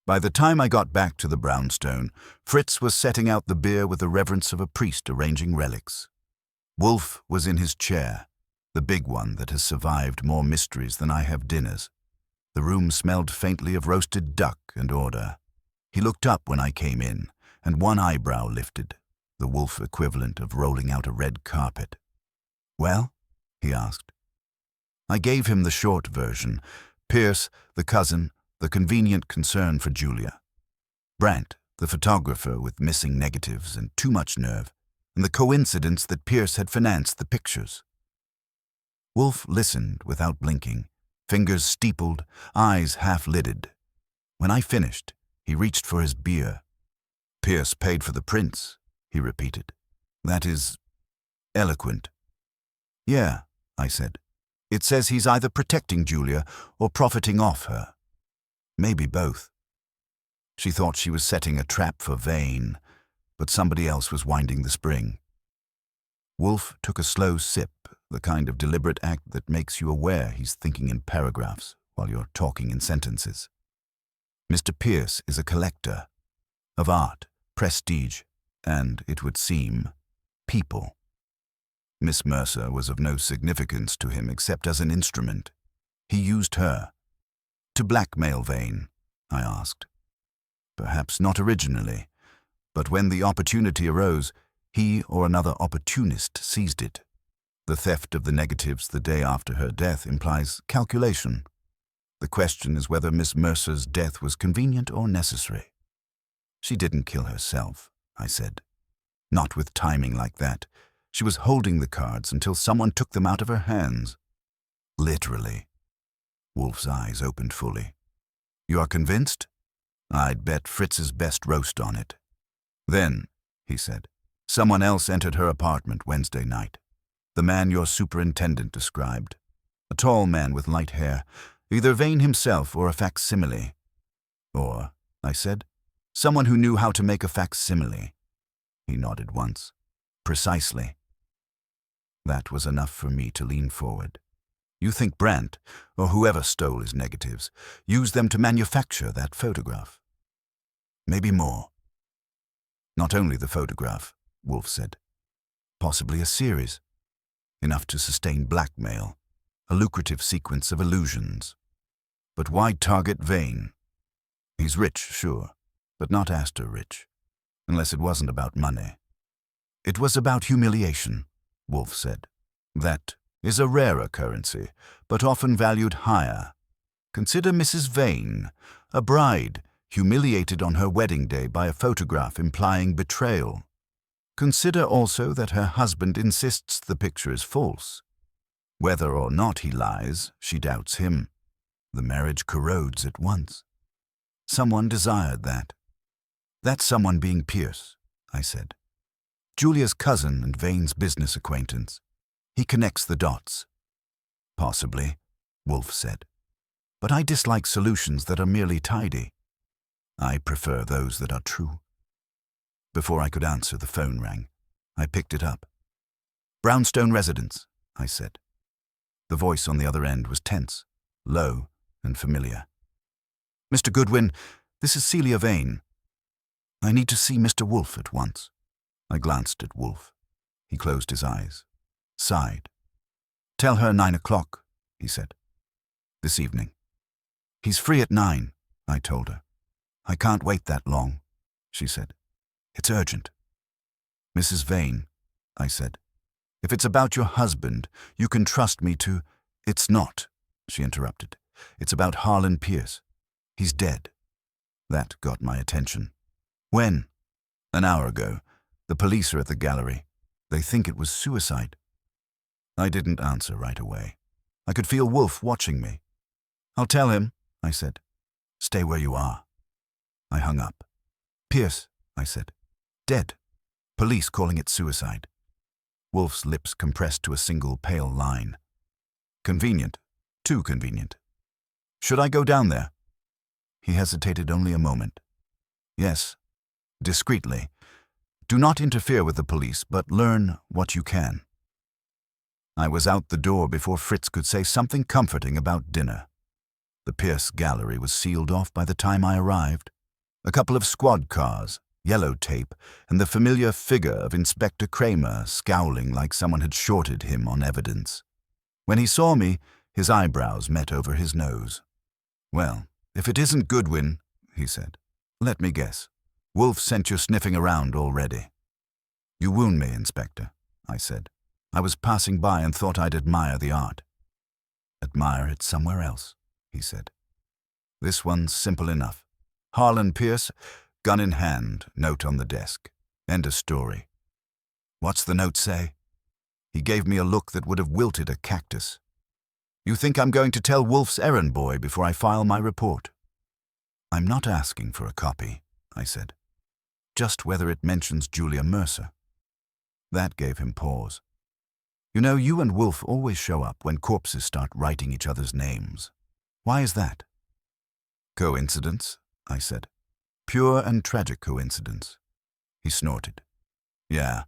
By the time I got back to the brownstone, Fritz was setting out the beer with the reverence of a priest arranging relics. Wolfe was in his chair, the big one that has survived more mysteries than I have dinners. The room smelled faintly of roasted duck and order. He looked up when I came in, and one eyebrow lifted, the Wolfe equivalent of rolling out a red carpet. "Well?" he asked. I gave him the short version: Pierce, the cousin, the convenient concern for Julia; Brandt, the photographer with missing negatives and too much nerve, and the coincidence that Pierce had financed the pictures. Wolfe listened without blinking, fingers steepled, eyes half-lidded. When I finished, he reached for his beer. "Pierce paid for the prints," he repeated. "That is eloquent." "Yeah," I said. "It says he's either protecting Julia or profiting off her. Maybe both." She thought she was setting a trap for Vane, but somebody else was winding the spring. Wolfe took a slow sip, the kind of deliberate act that makes you aware he's thinking in paragraphs while you're talking in sentences. "Mr. Pierce is a collector of art, prestige, and, it would seem, people. Miss Mercer was of no significance to him except as an instrument. He used her. To blackmail Vane?" I asked. "Perhaps not originally, but when the opportunity arose, he or another opportunist seized it. The theft of the negatives the day after her death implies calculation. The question is whether Miss Mercer's death was convenient or necessary." "She didn't kill herself," I said. "Not with timing like that. She was holding the cards until someone took them out of her hands." "Literally." Wolfe's eyes opened fully. "You are convinced? I'd bet Fritz's best roast on it." "Then," he said, "someone else entered her apartment Wednesday night. The man your superintendent described. A tall man with light hair, either Vane himself or a facsimile." "Or," I said, "someone who knew how to make a facsimile." He nodded once. "Precisely." That was enough for me to lean forward. "You think Brandt, or whoever stole his negatives, used them to manufacture that photograph?" "Maybe more." "Not only the photograph," Wolfe said. "Possibly a series. Enough to sustain blackmail, a lucrative sequence of illusions. But why target Vane? He's rich, sure, but not Astor rich, unless it wasn't about money." "It was about humiliation," Wolfe said. "That is a rarer currency, but often valued higher. Consider Mrs. Vane, a bride humiliated on her wedding day by a photograph implying betrayal. Consider also that her husband insists the picture is false. Whether or not he lies, she doubts him. The marriage corrodes at once. Someone desired that. That someone being Pierce," I said. "Julia's cousin and Vane's business acquaintance. He connects the dots." "Possibly," Wolfe said. "But I dislike solutions that are merely tidy. I prefer those that are true." Before I could answer, the phone rang. I picked it up. "Brownstone Residence," I said. The voice on the other end was tense, low, and familiar. "Mr. Goodwin, this is Celia Vane. I need to see Mr. Wolfe at once." I glanced at Wolfe. He closed his eyes, sighed. "Tell her 9 o'clock, he said. "This evening." "He's free at 9, I told her. "I can't wait that long," she said. "It's urgent." "Mrs. Vane," I said, "if it's about your husband, you can trust me to—" "It's not," she interrupted. "It's about Harlan Pierce. He's dead." That got my attention. "When?" "An hour ago. The police are at the gallery. They think it was suicide." I didn't answer right away. I could feel Wolfe watching me. "I'll tell him," I said. "Stay where you are." I hung up. "Pierce," I said. "Dead. Police calling it suicide." Wolfe's lips compressed to a single pale line. "Convenient. Too convenient. Should I go down there?" He hesitated only a moment. "Yes. Discreetly. Do not interfere with the police, but learn what you can." I was out the door before Fritz could say something comforting about dinner. The Pierce gallery was sealed off by the time I arrived. A couple of squad cars, yellow tape, and the familiar figure of Inspector Kramer scowling like someone had shorted him on evidence. When he saw me, his eyebrows met over his nose. "Well, if it isn't Goodwin," he said. "Let me guess. Wolfe sent you sniffing around already." "You wound me, Inspector," I said. "I was passing by and thought I'd admire the art." "Admire it somewhere else," he said. "This one's simple enough. Harlan Pierce, gun in hand, note on the desk. End of story." "What's the note say?" He gave me a look that would have wilted a cactus. You think I'm going to tell Wolfe's errand boy before I file my report? I'm not asking for a copy, I said. Just whether it mentions Julia Mercer. That gave him pause. You know, you and Wolfe always show up when corpses start writing each other's names. Why is that? Coincidence, I said. Pure and tragic coincidence. He snorted. Yeah.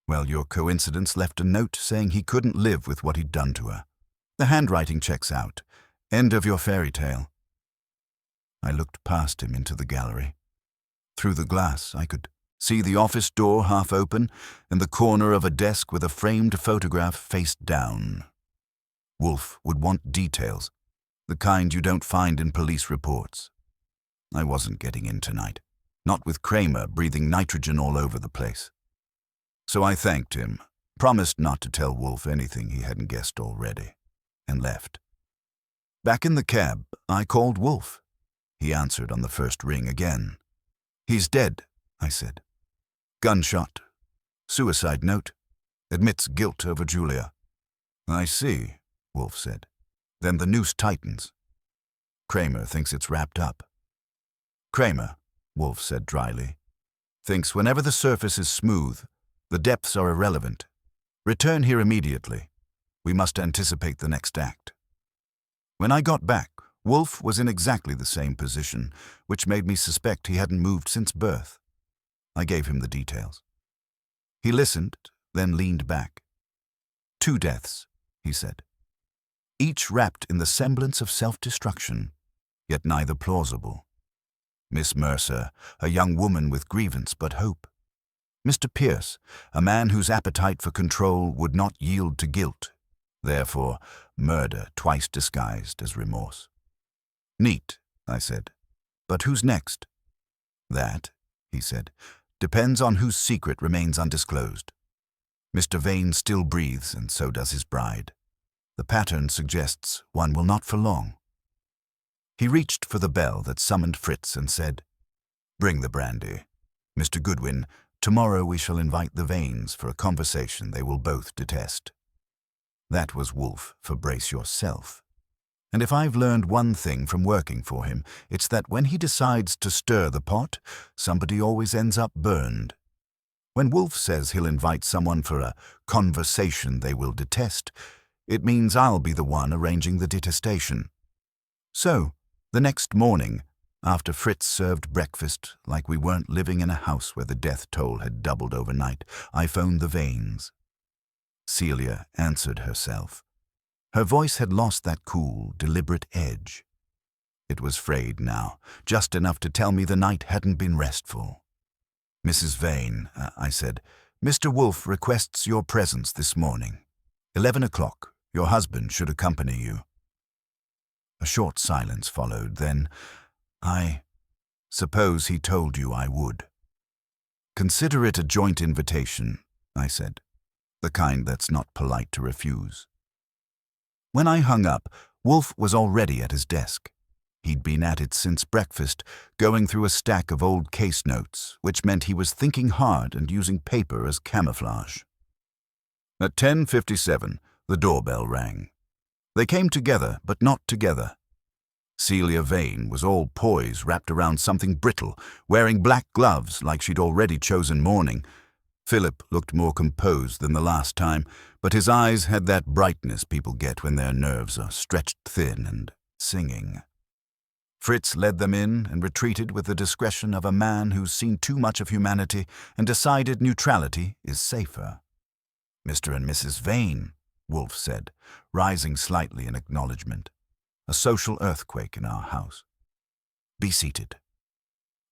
Well, your coincidence left a note saying he couldn't live with what he'd done to her. The handwriting checks out. End of your fairy tale. I looked past him into the gallery. Through the glass, I could see the office door half open and the corner of a desk with a framed photograph face down. Wolfe would want details, the kind you don't find in police reports. I wasn't getting in tonight, not with Kramer breathing nitrogen all over the place. So I thanked him, promised not to tell Wolfe anything he hadn't guessed already, and left. Back in the cab, I called Wolfe. He answered on the first ring again. He's dead, I said. Gunshot. Suicide note. Admits guilt over Julia. I see, Wolfe said. Then the noose tightens. Kramer thinks it's wrapped up. Kramer, Wolfe said dryly, thinks whenever the surface is smooth, the depths are irrelevant. Return here immediately. We must anticipate the next act. When I got back, Wolfe was in exactly the same position, which made me suspect he hadn't moved since birth. I gave him the details. He listened, then leaned back. 2 deaths, he said. Each wrapped in the semblance of self-destruction, yet neither plausible. Miss Mercer, a young woman with grievance but hope. Mr. Pierce, a man whose appetite for control would not yield to guilt, therefore murder twice disguised as remorse. Neat, I said. But who's next? That, he said, depends on whose secret remains undisclosed. Mr. Vane still breathes, and so does his bride. The pattern suggests one will not for long. He reached for the bell that summoned Fritz and said, Bring the brandy. Mr. Goodwin, tomorrow we shall invite the Vanes for a conversation they will both detest. That was Wolfe for brace yourself. And if I've learned one thing from working for him, it's that when he decides to stir the pot, somebody always ends up burned. When Wolfe says he'll invite someone for a conversation they will detest, it means I'll be the one arranging the detestation. So, the next morning, after Fritz served breakfast like we weren't living in a house where the death toll had doubled overnight, I phoned the Vanes. Celia answered herself. Her voice had lost that cool, deliberate edge. It was frayed now, just enough to tell me the night hadn't been restful. Mrs. Vane, I said, Mr. Wolfe requests your presence this morning. 11 o'clock. Your husband should accompany you. A short silence followed, then, I suppose he told you I would. Consider it a joint invitation, I said, the kind that's not polite to refuse. When I hung up, Wolfe was already at his desk. He'd been at it since breakfast, going through a stack of old case notes, which meant he was thinking hard and using paper as camouflage. At 10:57, the doorbell rang. They came together, but not together. Celia Vane was all poise wrapped around something brittle, wearing black gloves like she'd already chosen mourning. Philip looked more composed than the last time, but his eyes had that brightness people get when their nerves are stretched thin and singing. Fritz led them in and retreated with the discretion of a man who's seen too much of humanity and decided neutrality is safer. Mr. and Mrs. Vane, Wolfe said, rising slightly in acknowledgement. A social earthquake in our house. Be seated.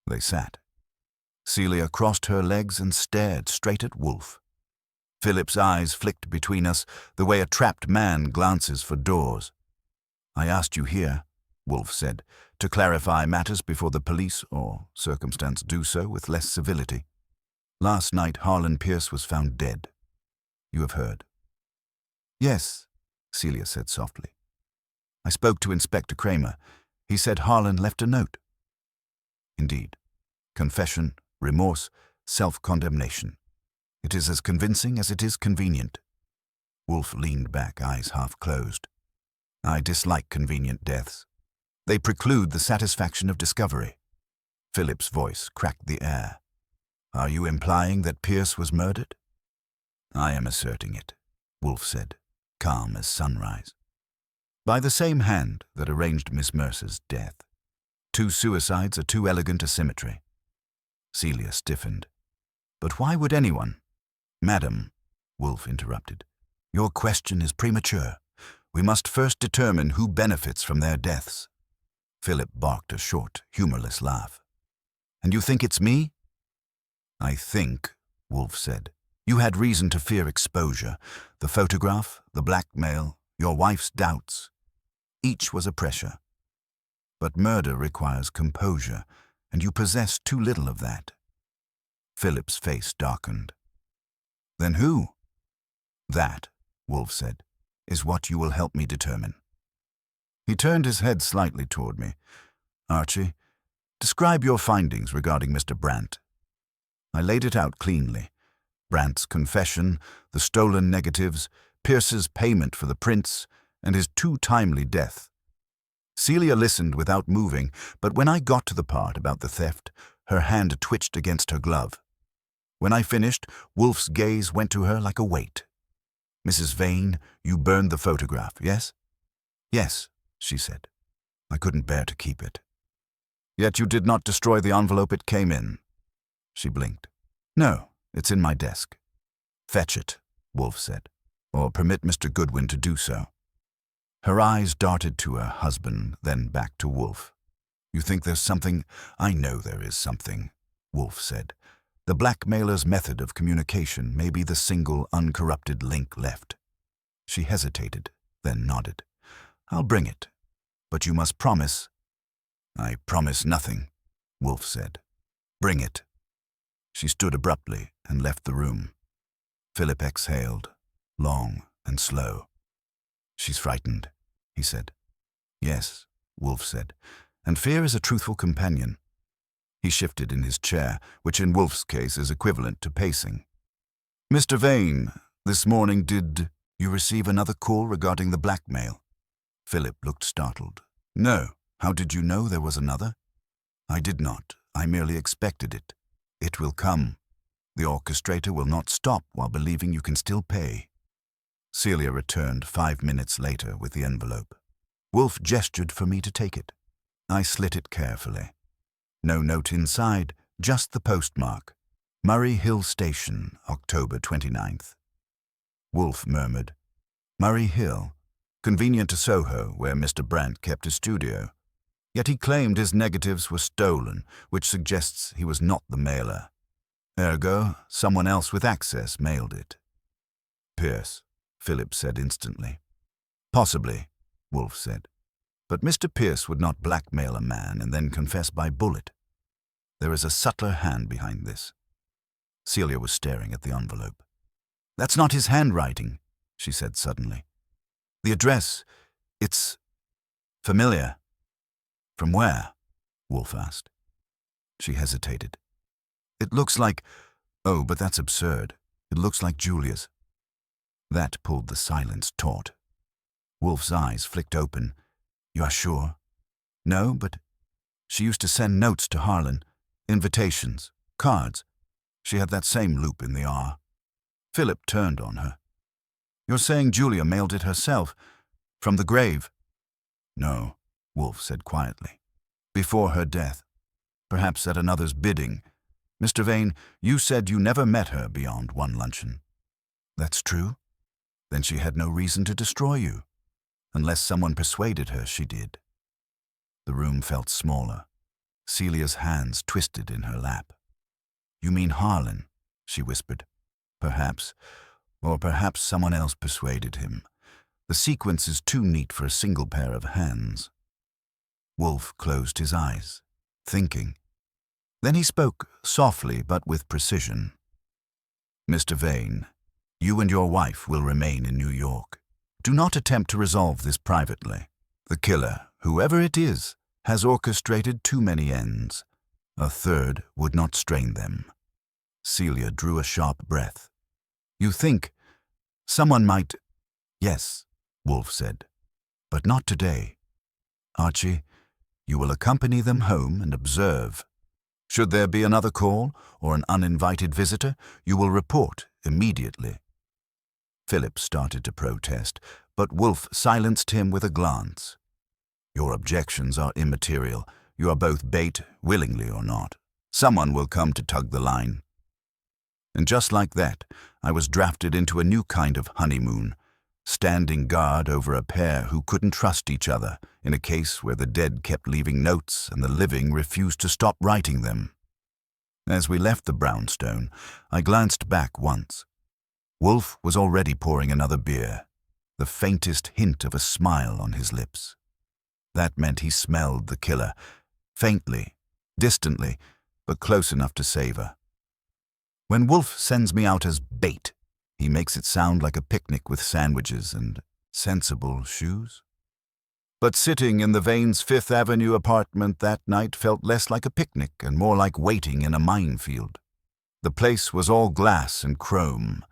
They sat. Celia crossed her legs and stared straight at Wolfe. Philip's eyes flicked between us the way a trapped man glances for doors. I asked you here, Wolfe said, to clarify matters before the police or circumstance do so with less civility. Last night Harlan Pierce was found dead. You have heard. Yes, Celia said softly. I spoke to Inspector Kramer. He said Harlan left a note. Indeed. Confession, remorse, self-condemnation. It is as convincing as it is convenient. Wolfe leaned back, eyes half closed. I dislike convenient deaths. They preclude the satisfaction of discovery. Philip's voice cracked the air. Are you implying that Pierce was murdered? I am asserting it, Wolfe said, calm as sunrise. By the same hand that arranged Miss Mercer's death. 2 suicides are too elegant a symmetry. Celia stiffened. But why would anyone? Madam, Wolfe interrupted, your question is premature. We must first determine who benefits from their deaths. Philip barked a short, humorless laugh. And you think it's me? I think, Wolfe said, you had reason to fear exposure. The photograph, the blackmail, your wife's doubts. Each was a pressure. But murder requires composure, and you possess too little of that. Philip's face darkened. Then who? That, Wolfe said, is what you will help me determine. He turned his head slightly toward me. Archie, describe your findings regarding Mr. Brandt. I laid it out cleanly. Brandt's confession, the stolen negatives, Pierce's payment for the prints, and his too timely death. Celia listened without moving, but when I got to the part about the theft, her hand twitched against her glove. When I finished, Wolfe's gaze went to her like a weight. Mrs. Vane, you burned the photograph, yes? Yes, she said. I couldn't bear to keep it. Yet you did not destroy the envelope it came in. She blinked. No, it's in my desk. Fetch it, Wolfe said, or permit Mr. Goodwin to do so. Her eyes darted to her husband, then back to Wolfe. You think there's something? I know there is something, Wolfe said. The blackmailer's method of communication may be the single uncorrupted link left. She hesitated, then nodded. I'll bring it, but you must promise. I promise nothing, Wolfe said. Bring it. She stood abruptly and left the room. Philip exhaled, long and slow. She's frightened, he said. Yes, Wolfe said, and fear is a truthful companion. He shifted in his chair, which in Wolfe's case is equivalent to pacing. Mr. Vane, this morning did you receive another call regarding the blackmail? Philip looked startled. No. How did you know there was another? I did not. I merely expected it. It will come. The orchestrator will not stop while believing you can still pay. Celia returned 5 minutes later with the envelope. Wolfe gestured for me to take it. I slit it carefully. No note inside, just the postmark. Murray Hill Station, October 29th. Wolfe murmured, Murray Hill, convenient to Soho, where Mr. Brandt kept his studio. Yet he claimed his negatives were stolen, which suggests he was not the mailer. Ergo, someone else with access mailed it. Pierce, Philip said instantly. Possibly, Wolfe said. But Mr. Pierce would not blackmail a man and then confess by bullet. There is a subtler hand behind this. Celia was staring at the envelope. That's not his handwriting, she said suddenly. The address, it's familiar. From where? Wolfe asked. She hesitated. It looks like, oh, but that's absurd. It looks like Julia's. That pulled the silence taut. Wolfe's eyes flicked open. You are sure? No, but she used to send notes to Harlan, invitations, cards. She had that same loop in the R. Philip turned on her. You're saying Julia mailed it herself, from the grave? No, Wolfe said quietly. Before her death, perhaps at another's bidding. Mr. Vane, you said you never met her beyond one luncheon. That's true? Then she had no reason to destroy you, unless someone persuaded her she did. The room felt smaller. Celia's hands twisted in her lap. You mean Harlan, she whispered. Perhaps, or perhaps someone else persuaded him. The sequence is too neat for a single pair of hands. Wolfe closed his eyes, thinking. Then he spoke, softly but with precision. Mr. Vane, you and your wife will remain in New York. Do not attempt to resolve this privately. The killer, whoever it is, has orchestrated too many ends. A third would not strain them. Celia drew a sharp breath. You think someone might... Yes, Wolfe said. But not today. Archie, you will accompany them home and observe. Should there be another call or an uninvited visitor, you will report immediately. Philip started to protest, but Wolfe silenced him with a glance. Your objections are immaterial. You are both bait, willingly or not. Someone will come to tug the line. And just like that, I was drafted into a new kind of honeymoon, standing guard over a pair who couldn't trust each other in a case where the dead kept leaving notes and the living refused to stop writing them. As we left the brownstone, I glanced back once. Wolfe was already pouring another beer, the faintest hint of a smile on his lips. That meant he smelled the killer, faintly, distantly, but close enough to savor. When Wolfe sends me out as bait, he makes it sound like a picnic with sandwiches and sensible shoes. But sitting in the Vane's Fifth Avenue apartment that night felt less like a picnic and more like waiting in a minefield. The place was all glass and chrome,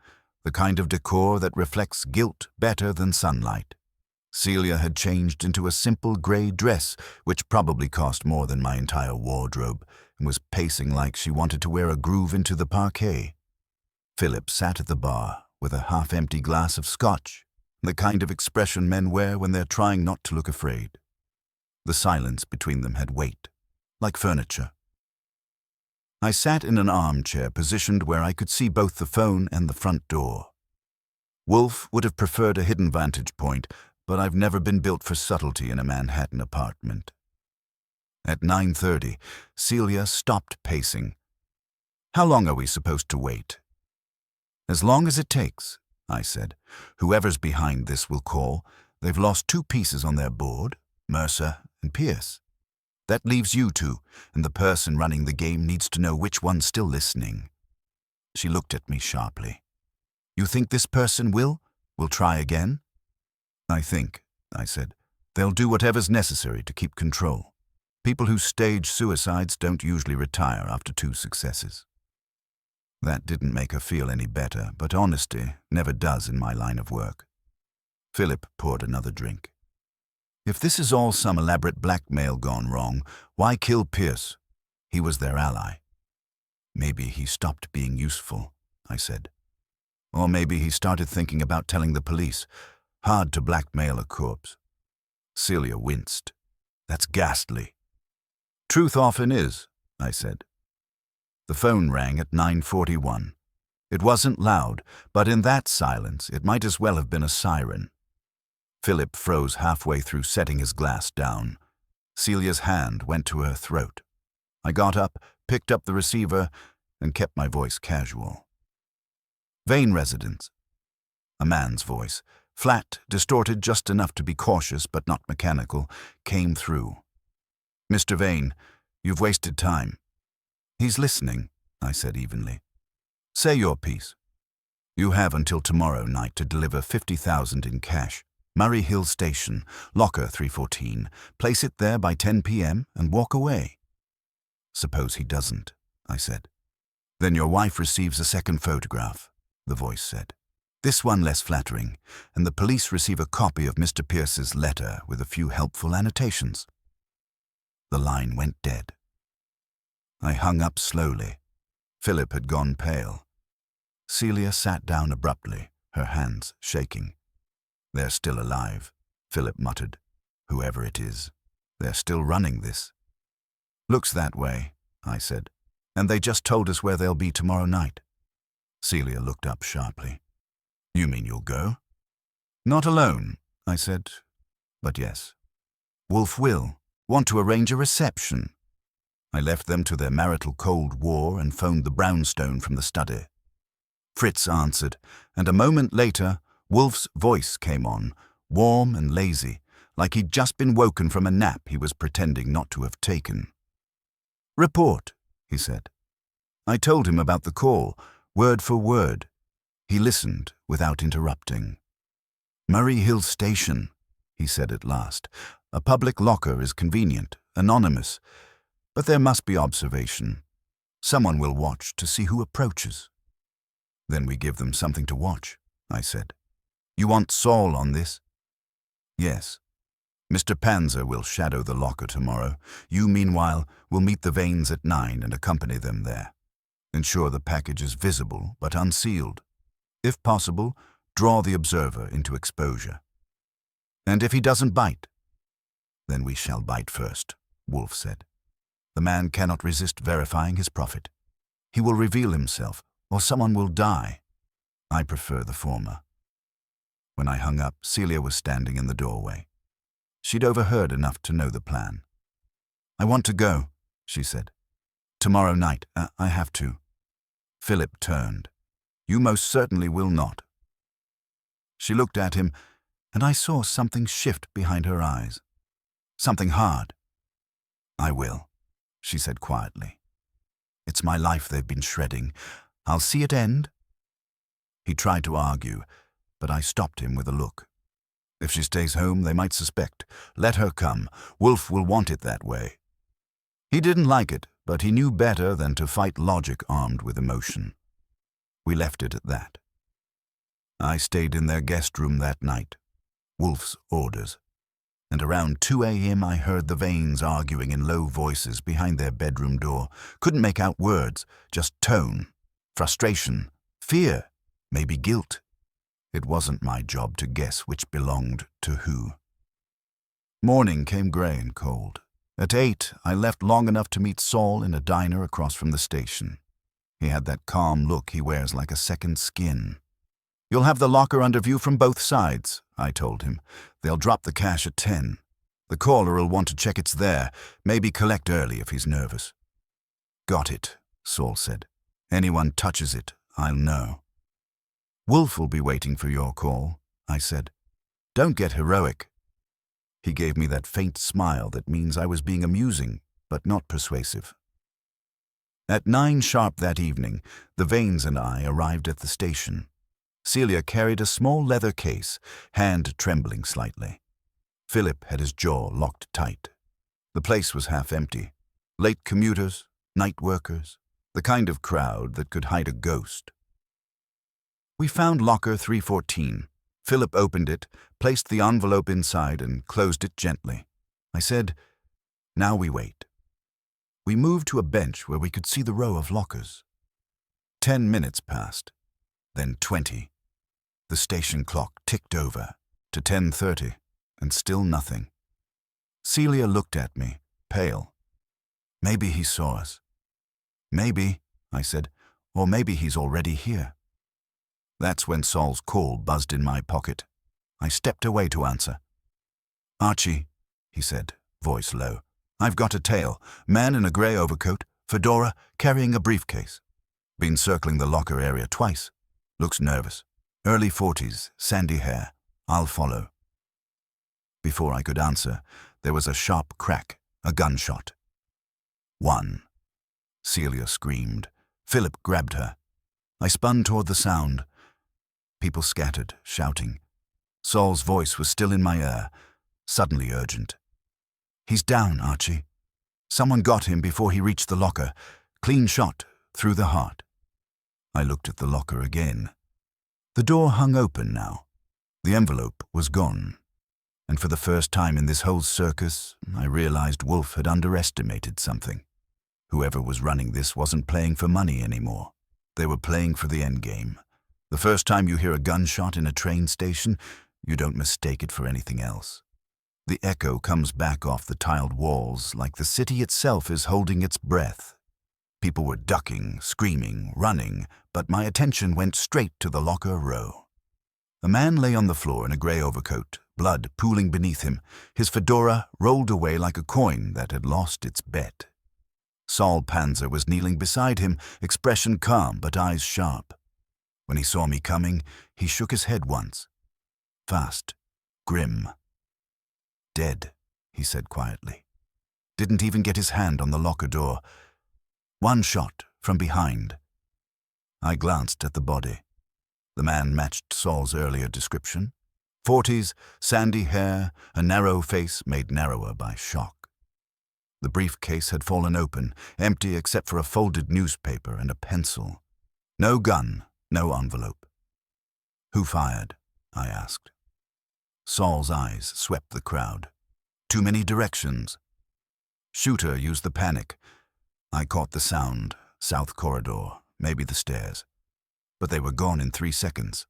the kind of decor that reflects guilt better than sunlight. Celia had changed into a simple gray dress, which probably cost more than my entire wardrobe, and was pacing like she wanted to wear a groove into the parquet. Philip sat at the bar with a half-empty glass of scotch, the kind of expression men wear when they're trying not to look afraid. The silence between them had weight, like furniture. I sat in an armchair positioned where I could see both the phone and the front door. Wolfe would have preferred a hidden vantage point, but I've never been built for subtlety in a Manhattan apartment. At 9:30, Celia stopped pacing. How long are we supposed to wait? As long as it takes, I said. Whoever's behind this will call. They've lost 2 pieces on their board, Mercer and Pierce. That leaves you 2, and the person running the game needs to know which one's still listening. She looked at me sharply. You think this person will try again? I think, I said, they'll do whatever's necessary to keep control. People who stage suicides don't usually retire after 2 successes. That didn't make her feel any better, but honesty never does in my line of work. Philip poured another drink. If this is all some elaborate blackmail gone wrong, why kill Pierce? He was their ally. Maybe he stopped being useful, I said. Or maybe he started thinking about telling the police. Hard to blackmail a corpse. Celia winced. That's ghastly. Truth often is, I said. The phone rang at 9:41. It wasn't loud, but in that silence it might as well have been a siren. Philip froze halfway through setting his glass down. Celia's hand went to her throat. I got up, picked up the receiver, and kept my voice casual. Vane residence. A man's voice, flat, distorted just enough to be cautious but not mechanical, came through. Mr. Vane, you've wasted time. He's listening, I said evenly. Say your piece. You have until tomorrow night to deliver $50,000 in cash. Murray Hill Station, locker 314. Place it there by 10 p.m. and walk away. Suppose he doesn't, I said. Then your wife receives a second photograph, the voice said. This one less flattering, and the police receive a copy of Mr. Pierce's letter with a few helpful annotations. The line went dead. I hung up slowly. Philip had gone pale. Celia sat down abruptly, her hands shaking. They're still alive, Philip muttered. Whoever it is, they're still running this. Looks that way, I said. And they just told us where they'll be tomorrow night. Celia looked up sharply. You mean you'll go? Not alone, I said. But yes. Wolfe will want to arrange a reception. I left them to their marital Cold War and phoned the brownstone from the study. Fritz answered, and a moment later, Wolfe's voice came on, warm and lazy, like he'd just been woken from a nap he was pretending not to have taken. Report, he said. I told him about the call, word for word. He listened without interrupting. Murray Hill Station, he said at last. A public locker is convenient, anonymous, but there must be observation. Someone will watch to see who approaches. Then we give them something to watch, I said. You want Saul on this? Yes. Mr. Panzer will shadow the locker tomorrow. You, meanwhile, will meet the Vanes at 9 and accompany them there. Ensure the package is visible but unsealed. If possible, draw the observer into exposure. And if he doesn't bite, then we shall bite first, Wolfe said. The man cannot resist verifying his prophet. He will reveal himself, or someone will die. I prefer the former. When I hung up, Celia was standing in the doorway. She'd overheard enough to know the plan. I want to go, she said. Tomorrow night, I have to. Philip turned. You most certainly will not. She looked at him, and I saw something shift behind her eyes. Something hard. I will, she said quietly. It's my life they've been shredding. I'll see it end. He tried to argue, but I stopped him with a look. If she stays home, they might suspect. Let her come. Wolfe will want it that way. He didn't like it, but he knew better than to fight logic armed with emotion. We left it at that. I stayed in their guest room that night. Wolfe's orders. And around 2 a.m. I heard the Vanes arguing in low voices behind their bedroom door. Couldn't make out words, just tone, frustration, fear, maybe guilt. It wasn't my job to guess which belonged to who. Morning came grey and cold. At 8, I left long enough to meet Saul in a diner across from the station. He had that calm look he wears like a second skin. You'll have the locker under view from both sides, I told him. They'll drop the cash at 10. The caller'll want to check it's there, maybe collect early if he's nervous. Got it, Saul said. Anyone touches it, I'll know. Wolfe will be waiting for your call, I said. Don't get heroic. He gave me that faint smile that means I was being amusing, but not persuasive. At 9 sharp that evening, the Vanes and I arrived at the station. Celia carried a small leather case, hand trembling slightly. Philip had his jaw locked tight. The place was half empty. Late commuters, night workers, the kind of crowd that could hide a ghost. We found locker 314. Philip opened it, placed the envelope inside, and closed it gently. I said, now we wait. We moved to a bench where we could see the row of lockers. 10 minutes passed, then 20. The station clock ticked over to 10:30, and still nothing. Celia looked at me, pale. Maybe he saw us. Maybe, I said, or maybe he's already here. That's when Saul's call buzzed in my pocket. I stepped away to answer. Archie, he said, voice low. I've got a tale. Man in a grey overcoat, fedora, carrying a briefcase. Been circling the locker area twice. Looks nervous. Early 40s, sandy hair. I'll follow. Before I could answer, there was a sharp crack, a gunshot. 1. Celia screamed. Philip grabbed her. I spun toward the sound. People scattered, shouting. Saul's voice was still in my ear, suddenly urgent. He's down, Archie. Someone got him before he reached the locker. Clean shot, through the heart. I looked at the locker again. The door hung open now. The envelope was gone. And for the first time in this whole circus, I realized Wolfe had underestimated something. Whoever was running this wasn't playing for money anymore. They were playing for the endgame. The first time you hear a gunshot in a train station, you don't mistake it for anything else. The echo comes back off the tiled walls like the city itself is holding its breath. People were ducking, screaming, running, but my attention went straight to the locker row. A man lay on the floor in a grey overcoat, blood pooling beneath him. His fedora rolled away like a coin that had lost its bet. Saul Panzer was kneeling beside him, expression calm but eyes sharp. When he saw me coming, he shook his head once. Fast, grim. Dead, he said quietly. Didn't even get his hand on the locker door. One shot from behind. I glanced at the body. The man matched Saul's earlier description. 40s, sandy hair, a narrow face made narrower by shock. The briefcase had fallen open, empty except for a folded newspaper and a pencil. No gun, no envelope. Who fired? I asked. Saul's eyes swept the crowd. Too many directions. Shooter used the panic. I caught the sound. South corridor, maybe the stairs. But they were gone in 3 seconds.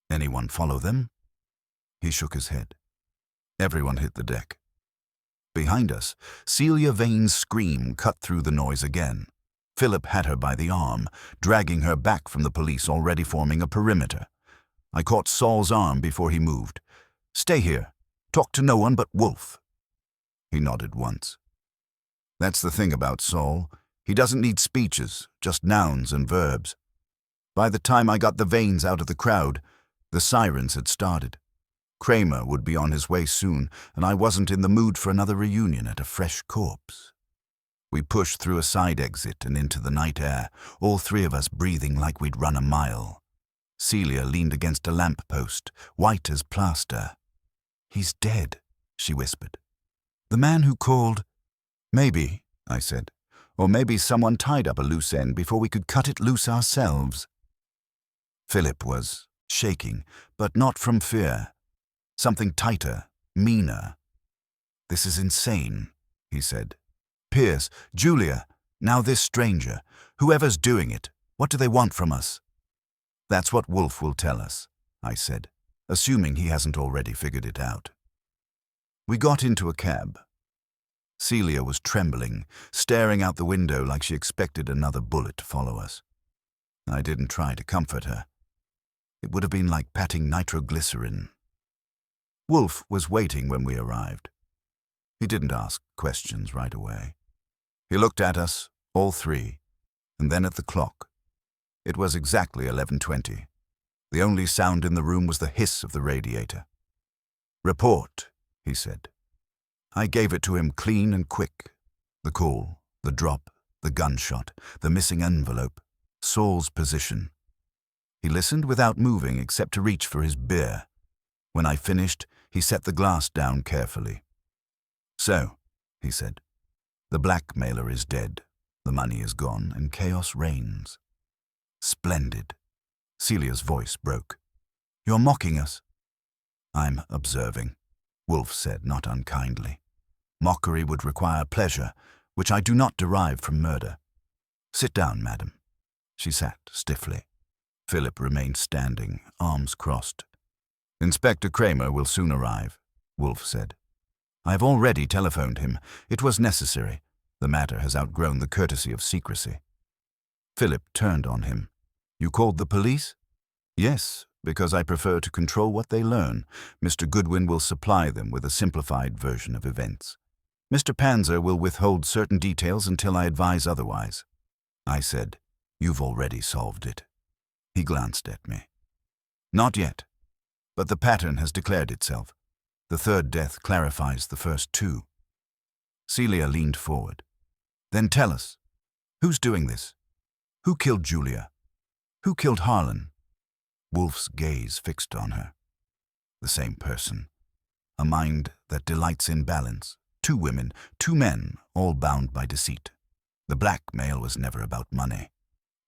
Anyone follow them? He shook his head. Everyone hit the deck. Behind us, Celia Vane's scream cut through the noise again. Philip had her by the arm, dragging her back from the police already forming a perimeter. I caught Saul's arm before he moved. "Stay here. Talk to no one but Wolfe." He nodded once. That's the thing about Saul. He doesn't need speeches, just nouns and verbs. By the time I got the Vanes out of the crowd, the sirens had started. Kramer would be on his way soon, and I wasn't in the mood for another reunion at a fresh corpse. We pushed through a side exit and into the night air, all 3 of us breathing like we'd run a mile. Celia leaned against a lamp-post, white as plaster. "He's dead," she whispered. "The man who called—" "Maybe," I said. "Or maybe someone tied up a loose end before we could cut it loose ourselves." Philip was shaking, but not from fear. Something tighter, meaner. "This is insane," he said. "Pierce, Julia, now this stranger, whoever's doing it, what do they want from us?" "That's what Wolfe will tell us," I said, assuming he hasn't already figured it out. We got into a cab. Celia was trembling, staring out the window like she expected another bullet to follow us. I didn't try to comfort her. It would have been like patting nitroglycerin. Wolfe was waiting when we arrived. He didn't ask questions right away. He looked at us, all 3, and then at the clock. It was exactly 11:20. The only sound in the room was the hiss of the radiator. "Report," he said. I gave it to him clean and quick. The call, the drop, the gunshot, the missing envelope, Saul's position. He listened without moving except to reach for his beer. When I finished, he set the glass down carefully. "So," he said, "the blackmailer is dead, the money is gone, and chaos reigns." "Splendid." Celia's voice broke. "You're mocking us." "I'm observing," Wolfe said, not unkindly. "Mockery would require pleasure, which I do not derive from murder. Sit down, madam." She sat stiffly. Philip remained standing, arms crossed. "Inspector Kramer will soon arrive," Wolfe said. "I have already telephoned him. It was necessary. The matter has outgrown the courtesy of secrecy." Philip turned on him. "You called the police?" "Yes, because I prefer to control what they learn. Mr. Goodwin will supply them with a simplified version of events. Mr. Panzer will withhold certain details until I advise otherwise." I said, "You've already solved it." He glanced at me. "Not yet, but the pattern has declared itself. The 3rd death clarifies the first 2. Celia leaned forward. "Then tell us, who's doing this? Who killed Julia? Who killed Harlan?" Wolfe's gaze fixed on her. The same person. A mind that delights in balance. 2 women, 2 men, all bound by deceit. The blackmail was never about money.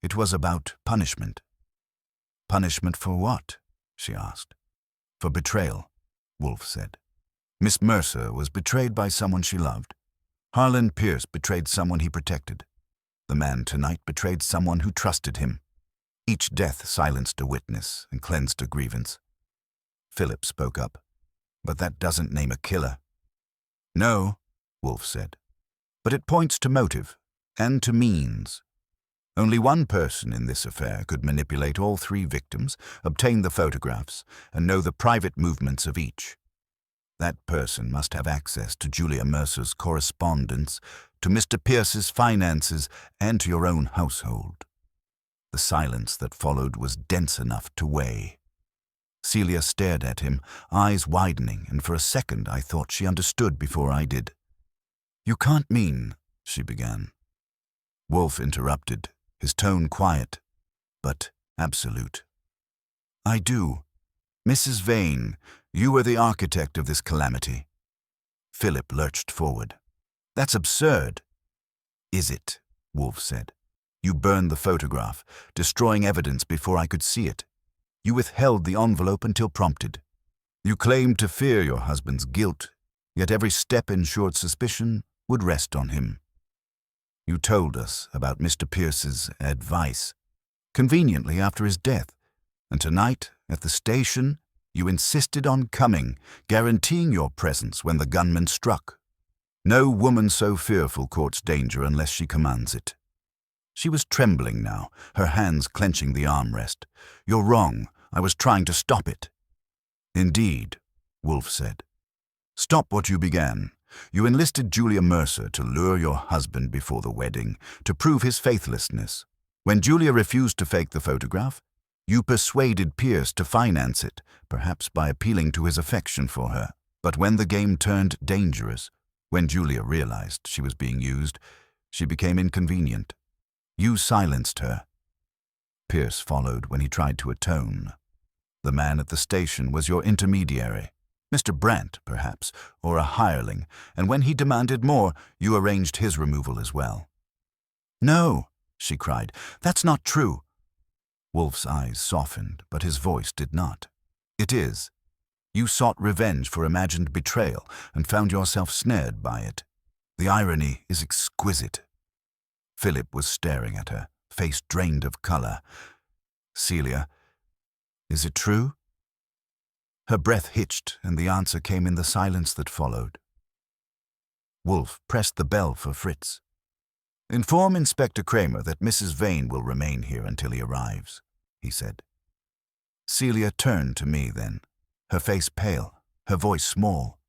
It was about punishment. "Punishment for what?" she asked. "For betrayal," Wolfe said. "Miss Mercer was betrayed by someone she loved. Harlan Pierce betrayed someone he protected. The man tonight betrayed someone who trusted him. Each death silenced a witness and cleansed a grievance." Philip spoke up. "But that doesn't name a killer." "No," Wolfe said. "But it points to motive and to means. Only one person in this affair could manipulate all 3 victims, obtain the photographs, and know the private movements of each. That person must have access to Julia Mercer's correspondence, to Mr. Pierce's finances, and to your own household." The silence that followed was dense enough to weigh. Celia stared at him, eyes widening, and for a second I thought she understood before I did. "You can't mean," she began. Wolfe interrupted, his tone quiet, but absolute. "I do. Mrs. Vane, you were the architect of this calamity." Philip lurched forward. "That's absurd." "Is it?" Wolfe said. "You burned the photograph, destroying evidence before I could see it. You withheld the envelope until prompted. You claimed to fear your husband's guilt, Yet every step ensured suspicion would rest on him. You told us about Mr. Pierce's advice, conveniently after his death, and tonight, at the station, you insisted on coming, guaranteeing your presence when the gunman struck. No woman so fearful courts danger unless she commands it. She was trembling now, her hands clenching the armrest. You're wrong. I was trying to stop it. Indeed, Wolfe said. Stop what you began. You enlisted Julia Mercer to lure your husband before the wedding, to prove his faithlessness. When Julia refused to fake the photograph, you persuaded Pierce to finance it, perhaps by appealing to his affection for her. But when the game turned dangerous, when Julia realized she was being used, she became inconvenient. You silenced her. Pierce followed when he tried to atone. The man at the station was your intermediary, Mr. Brandt, perhaps, or a hireling, and when he demanded more, you arranged his removal as well. No, she cried, that's not true. Wolfe's eyes softened, but his voice did not. It is. You sought revenge for imagined betrayal and found yourself snared by it. The irony is exquisite. Philip was staring at her, face drained of color. Celia, is it true? Her breath hitched, and the answer came in the silence that followed. Wolfe pressed the bell for Fritz. Inform Inspector Kramer that Mrs. Vane will remain here until he arrives, he said. Celia turned to me then, her face pale, her voice small.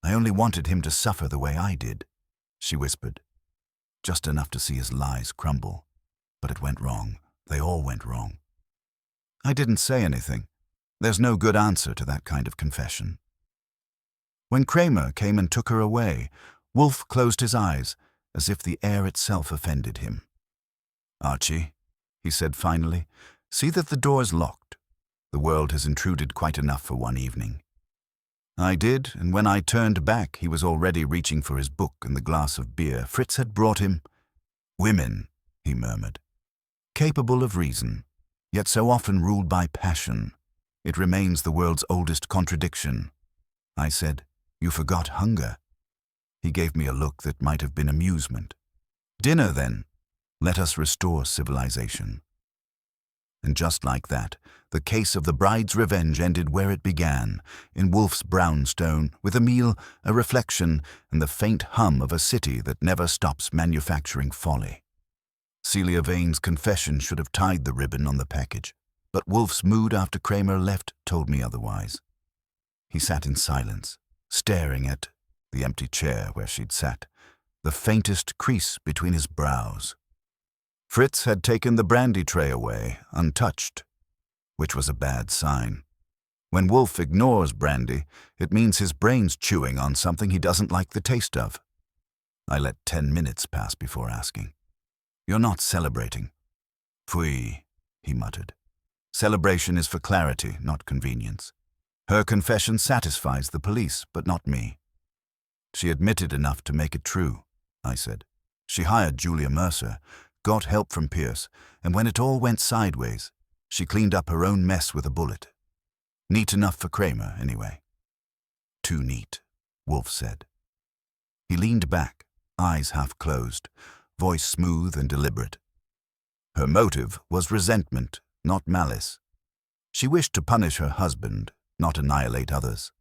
I only wanted him to suffer the way I did, she whispered. Just enough to see his lies crumble. But it went wrong. They all went wrong. I didn't say anything. There's no good answer to that kind of confession. When Kramer came and took her away, Wolfe closed his eyes, as if the air itself offended him. Archie, he said finally, see that the door's locked. The world has intruded quite enough for one evening. I did, and when I turned back, he was already reaching for his book and the glass of beer Fritz had brought him. Women, he murmured, capable of reason, yet so often ruled by passion. It remains the world's oldest contradiction. I said, you forgot hunger. He gave me a look that might have been amusement. Dinner, then. Let us restore civilization. And just like that, the case of the bride's revenge ended where it began, in Wolfe's brownstone, with a meal, a reflection, and the faint hum of a city that never stops manufacturing folly. Celia Vane's confession should have tied the ribbon on the package, but Wolfe's mood after Kramer left told me otherwise. He sat in silence, staring at the empty chair where she'd sat, the faintest crease between his brows. Fritz had taken the brandy tray away, untouched, which was a bad sign. When Wolfe ignores brandy, it means his brain's chewing on something he doesn't like the taste of. I let 10 minutes pass before asking. You're not celebrating. Pfui, he muttered. Celebration is for clarity, not convenience. Her confession satisfies the police, but not me. She admitted enough to make it true, I said. She hired Julia Mercer, got help from Pierce, and when it all went sideways, she cleaned up her own mess with a bullet. Neat enough for Kramer, anyway. Too neat, Wolfe said. He leaned back, eyes half closed, voice smooth and deliberate. Her motive was resentment, not malice. She wished to punish her husband, not annihilate others.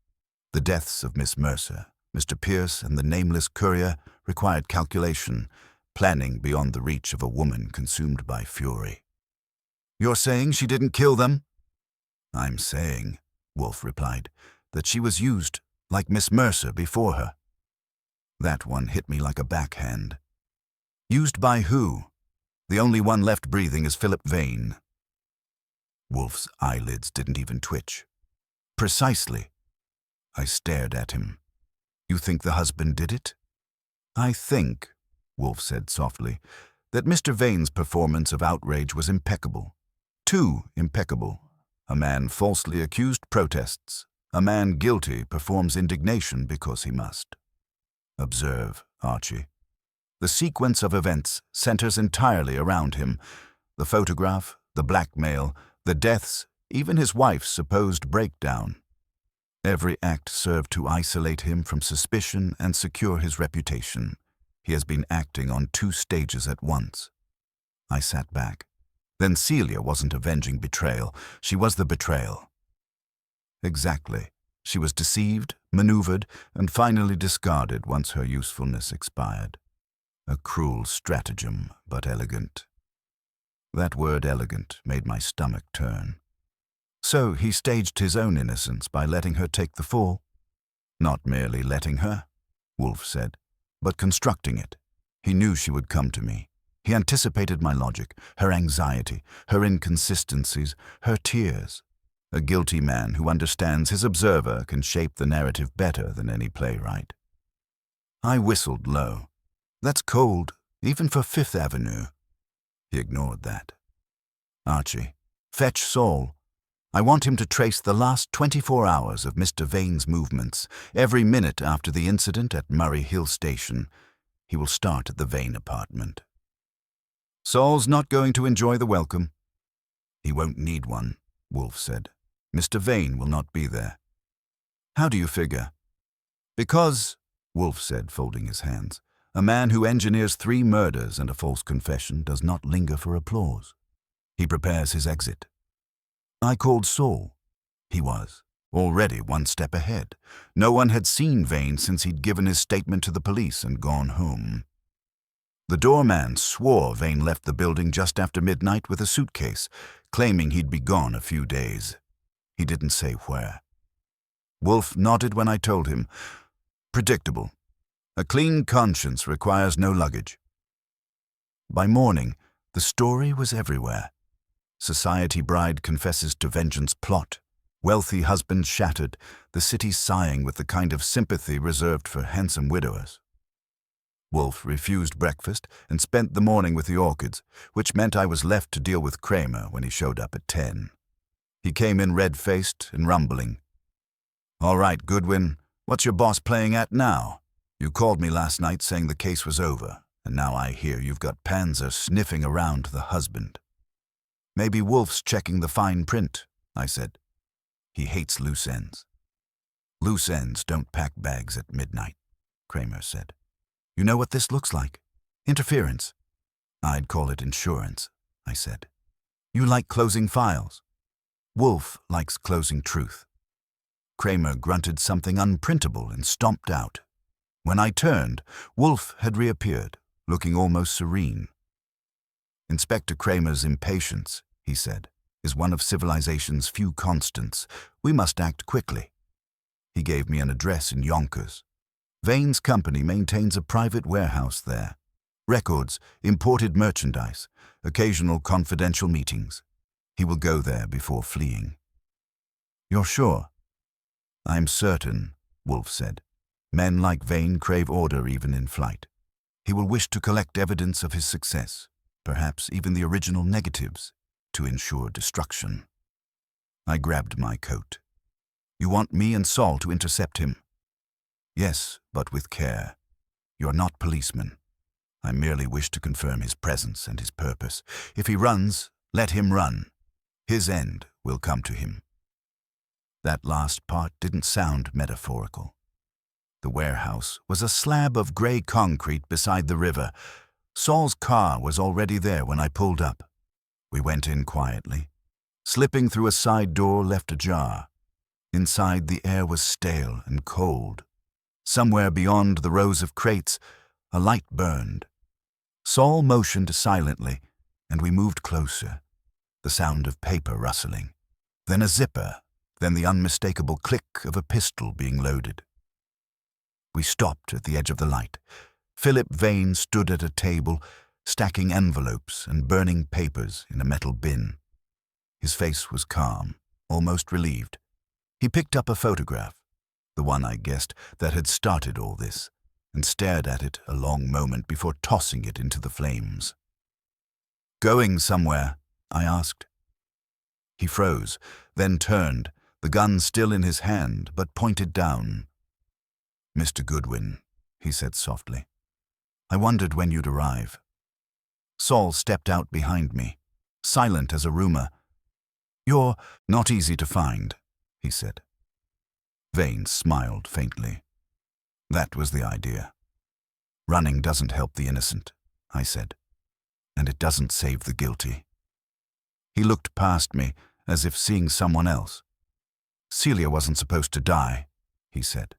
The deaths of Miss Mercer, Mr. Pierce, and the nameless courier required calculation, planning beyond the reach of a woman consumed by fury. You're saying she didn't kill them? I'm saying, Wolfe replied, that she was used like Miss Mercer before her. That one hit me like a backhand. Used by who? The only one left breathing is Philip Vane. Wolfe's eyelids didn't even twitch. Precisely. I stared at him. You think the husband did it? I think, Wolfe said softly, that Mr. Vane's performance of outrage was impeccable. Too impeccable. A man falsely accused protests. A man guilty performs indignation because he must. Observe, Archie. The sequence of events centers entirely around him. The photograph, the blackmail, the deaths, even his wife's supposed breakdown. Every act served to isolate him from suspicion and secure his reputation. He has been acting on 2 stages at once. I sat back. Then Celia wasn't avenging betrayal. She was the betrayal. Exactly. She was deceived, maneuvered, and finally discarded once her usefulness expired. A cruel stratagem, but elegant. That word elegant made my stomach turn. So he staged his own innocence by letting her take the fall. Not merely letting her, Wolfe said, but constructing it. He knew she would come to me. He anticipated my logic, her anxiety, her inconsistencies, her tears. A guilty man who understands his observer can shape the narrative better than any playwright. I whistled low. That's cold, even for Fifth Avenue. He ignored that. Archie, fetch Saul. I want him to trace the last 24 hours of Mr. Vane's movements, every minute after the incident at Murray Hill Station. He will start at the Vane apartment. Saul's not going to enjoy the welcome. He won't need one, Wolfe said. Mr. Vane will not be there. How do you figure? Because, Wolfe said, folding his hands, a man who engineers 3 murders and a false confession does not linger for applause. He prepares his exit. I called Saul. He was already 1 step ahead. No one had seen Vane since he'd given his statement to the police and gone home. The doorman swore Vane left the building just after midnight with a suitcase, claiming he'd be gone a few days. He didn't say where. Wolfe nodded when I told him. Predictable. A clean conscience requires no luggage. By morning, the story was everywhere. Society bride confesses to vengeance plot. Wealthy husband shattered, the city sighing with the kind of sympathy reserved for handsome widowers. Wolfe refused breakfast and spent the morning with the orchids, which meant I was left to deal with Kramer when he showed up at 10. He came in red-faced and rumbling. All right, Goodwin, what's your boss playing at now? You called me last night saying the case was over, and now I hear you've got Panzer sniffing around the husband. Maybe Wolfe's checking the fine print, I said. He hates loose ends. Loose ends don't pack bags at midnight, Kramer said. You know what this looks like? Interference. I'd call it insurance, I said. You like closing files. Wolfe likes closing truth. Kramer grunted something unprintable and stomped out. When I turned, Wolfe had reappeared, looking almost serene. Inspector Kramer's impatience, he said, is one of civilization's few constants. We must act quickly. He gave me an address in Yonkers. Vane's company maintains a private warehouse there. Records, imported merchandise, occasional confidential meetings. He will go there before fleeing. You're sure? I'm certain, Wolfe said. Men like Vane crave order even in flight. He will wish to collect evidence of his success, perhaps even the original negatives, to ensure destruction. I grabbed my coat. You want me and Saul to intercept him? Yes, but with care. You're not policemen. I merely wish to confirm his presence and his purpose. If he runs, let him run. His end will come to him. That last part didn't sound metaphorical. The warehouse was a slab of gray concrete beside the river. Saul's car was already there when I pulled up. We went in quietly. Slipping through a side door left ajar. Inside, the air was stale and cold. Somewhere beyond the rows of crates, a light burned. Saul motioned silently, and we moved closer. The sound of paper rustling. Then a zipper, then the unmistakable click of a pistol being loaded. We stopped at the edge of the light. Philip Vane stood at a table, stacking envelopes and burning papers in a metal bin. His face was calm, almost relieved. He picked up a photograph, the one I guessed that had started all this, and stared at it a long moment before tossing it into the flames. Going somewhere? I asked. He froze, then turned, the gun still in his hand, but pointed down. Mr. Goodwin, he said softly. I wondered when you'd arrive. Saul stepped out behind me, silent as a rumor. You're not easy to find, he said. Vane smiled faintly. That was the idea. Running doesn't help the innocent, I said, and it doesn't save the guilty. He looked past me as if seeing someone else. Celia wasn't supposed to die, he said.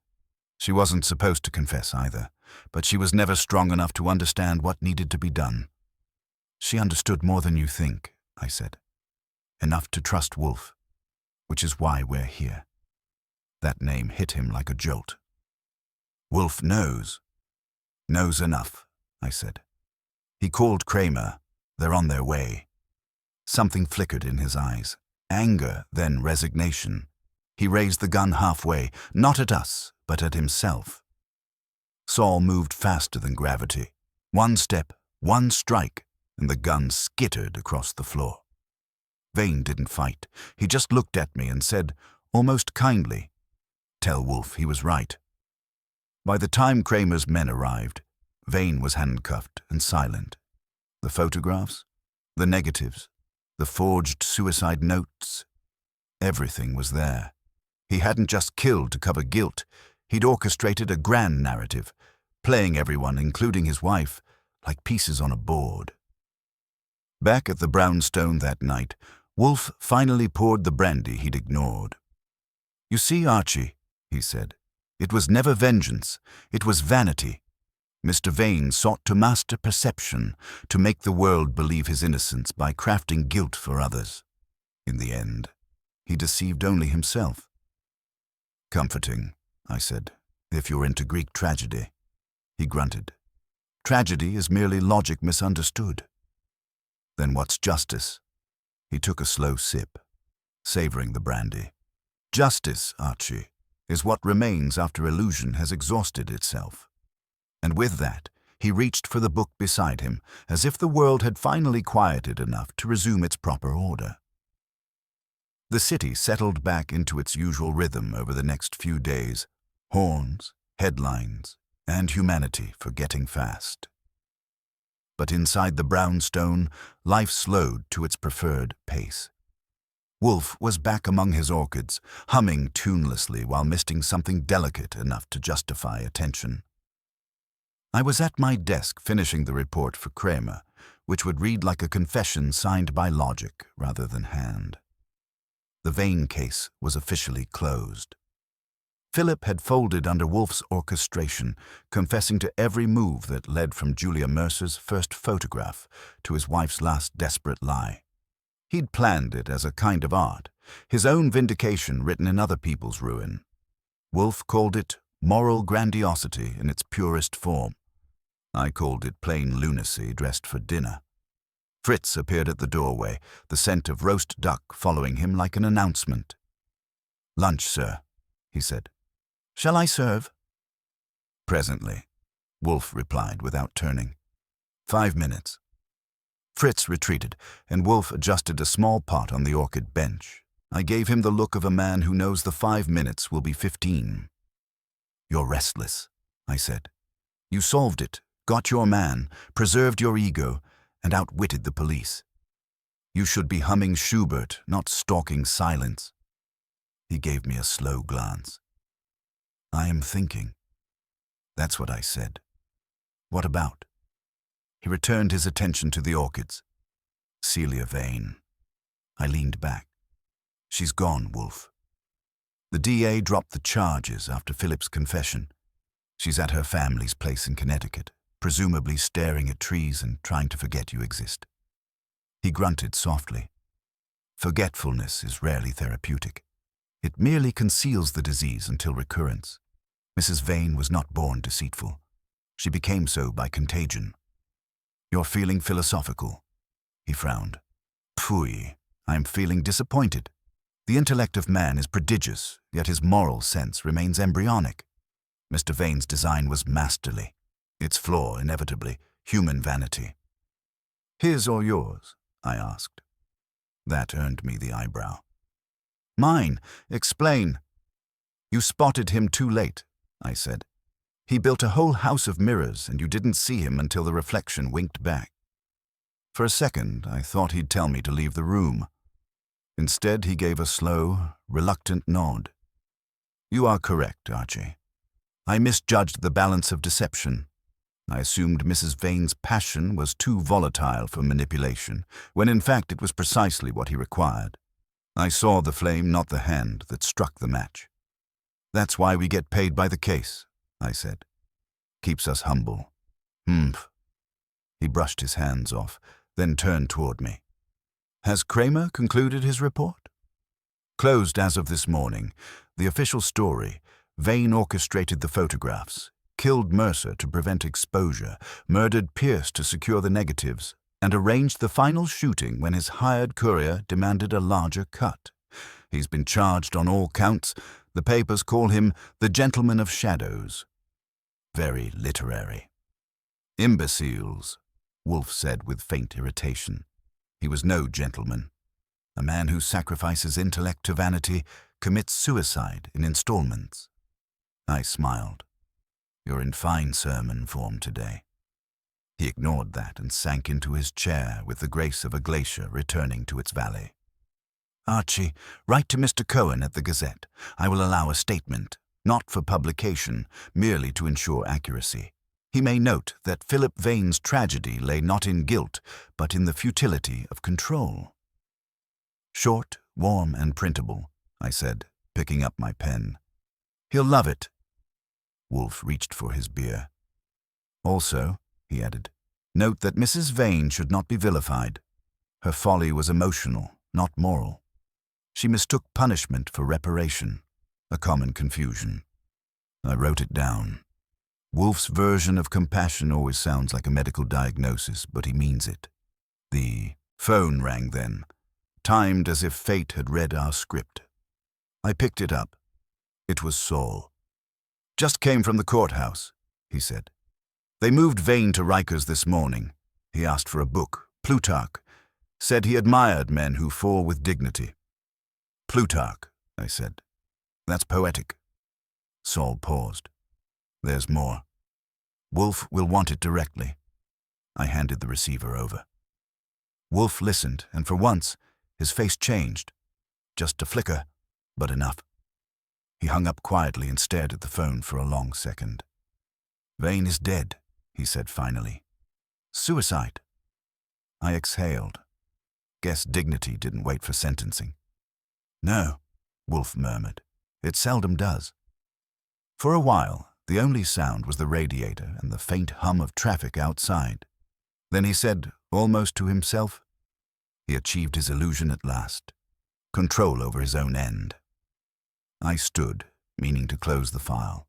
She wasn't supposed to confess either, but she was never strong enough to understand what needed to be done. She understood more than you think, I said. Enough to trust Wolfe, which is why we're here. That name hit him like a jolt. Wolfe knows. Knows enough, I said. He called Kramer. They're on their way. Something flickered in his eyes. Anger, then resignation. He raised the gun halfway, not at us, but at himself. Saul moved faster than gravity. One step, one strike, and the gun skittered across the floor. Vane didn't fight. He just looked at me and said, almost kindly, "Tell Wolfe he was right." By the time Kramer's men arrived, Vane was handcuffed and silent. The photographs, the negatives, the forged suicide notes, everything was there. He hadn't just killed to cover guilt. He'd orchestrated a grand narrative, playing everyone, including his wife, like pieces on a board. Back at the brownstone that night, Wolfe finally poured the brandy he'd ignored. "You see, Archie," he said, "it was never vengeance, it was vanity. Mr. Vane sought to master perception, to make the world believe his innocence by crafting guilt for others. In the end, he deceived only himself." "Comforting," I said, "if you're into Greek tragedy." He grunted. "Tragedy is merely logic misunderstood." "Then what's justice?" He took a slow sip, savoring the brandy. "Justice, Archie, is what remains after illusion has exhausted itself." And with that, he reached for the book beside him, as if the world had finally quieted enough to resume its proper order. The city settled back into its usual rhythm over the next few days. Horns, headlines, and humanity forgetting fast. But inside the brownstone, life slowed to its preferred pace. Wolfe was back among his orchids, humming tunelessly while misting something delicate enough to justify attention. I was at my desk finishing the report for Kramer, which would read like a confession signed by logic rather than hand. The Vane case was officially closed. Philip had folded under Wolfe's orchestration, confessing to every move that led from Julia Mercer's first photograph to his wife's last desperate lie. He'd planned it as a kind of art, his own vindication written in other people's ruin. Wolfe called it moral grandiosity in its purest form. I called it plain lunacy dressed for dinner. Fritz appeared at the doorway, the scent of roast duck following him like an announcement. "Lunch, sir," he said. "Shall I serve?" "Presently," Wolfe replied without turning. 5 minutes. Fritz retreated, and Wolfe adjusted a small pot on the orchid bench. I gave him the look of a man who knows the 5 minutes will be 15. "You're restless," I said. "You solved it, got your man, preserved your ego, and outwitted the police. You should be humming Schubert, not stalking silence." He gave me a slow glance. "I am thinking." That's what I said. "What about?" He returned his attention to the orchids. "Celia Vane." I leaned back. "She's gone, Wolfe. The DA dropped the charges after Philip's confession. She's at her family's place in Connecticut, presumably staring at trees and trying to forget you exist." He grunted softly. "Forgetfulness is rarely therapeutic. It merely conceals the disease until recurrence. Mrs. Vane was not born deceitful. She became so by contagion." "You're feeling philosophical." He frowned. "Pfui, I'm feeling disappointed. The intellect of man is prodigious, yet his moral sense remains embryonic. Mr. Vane's design was masterly. Its flaw, inevitably, human vanity." "His or yours?" I asked. That earned me the eyebrow. "Mine. Explain." "You spotted him too late," I said. "He built a whole house of mirrors, and you didn't see him until the reflection winked back. For a second, I thought he'd tell me to leave the room. Instead, he gave a slow, reluctant nod. You are correct, Archie. I misjudged the balance of deception. I assumed Mrs. Vane's passion was too volatile for manipulation, when in fact it was precisely what he required. I saw the flame, not the hand that struck the match. That's why we get paid by the case, I said. Keeps us humble. Humph. He brushed his hands off, then turned toward me. Has Kramer concluded his report? Closed as of this morning. The official story: Vane orchestrated the photographs, killed Mercer to prevent exposure, murdered Pierce to secure the negatives, and arranged the final shooting when his hired courier demanded a larger cut. He's been charged on all counts. The papers call him the Gentleman of Shadows. Very literary. Imbeciles, Wolfe said with faint irritation. He was no gentleman. A man who sacrifices intellect to vanity commits suicide in installments. I smiled. You're in fine sermon form today. He ignored that and sank into his chair with the grace of a glacier returning to its valley. Archie, write to Mr. Cohen at the Gazette. I will allow a statement, not for publication, merely to ensure accuracy. He may note that Philip Vane's tragedy lay not in guilt, but in the futility of control. Short, warm, and printable, I said, picking up my pen. He'll love it. Wolfe reached for his beer. Also, he added, note that Mrs. Vane should not be vilified. Her folly was emotional, not moral. She mistook punishment for reparation, a common confusion. I wrote it down. Wolfe's version of compassion always sounds like a medical diagnosis, but he means it. The phone rang then, timed as if fate had read our script. I picked it up. It was Saul. Just came from the courthouse, he said. They moved Vane to Rikers this morning. He asked for a book, Plutarch. Said he admired men who fall with dignity. Plutarch, I said. That's poetic. Saul paused. There's more. Wolfe will want it directly. I handed the receiver over. Wolfe listened, and for once, his face changed. Just a flicker, but enough. He hung up quietly and stared at the phone for a long second. Vane is dead, he said finally. Suicide. I exhaled. Guess dignity didn't wait for sentencing. No, Wolfe murmured. It seldom does. For a while, the only sound was the radiator and the faint hum of traffic outside. Then he said, almost to himself, he achieved his illusion at last. Control over his own end. I stood, meaning to close the file.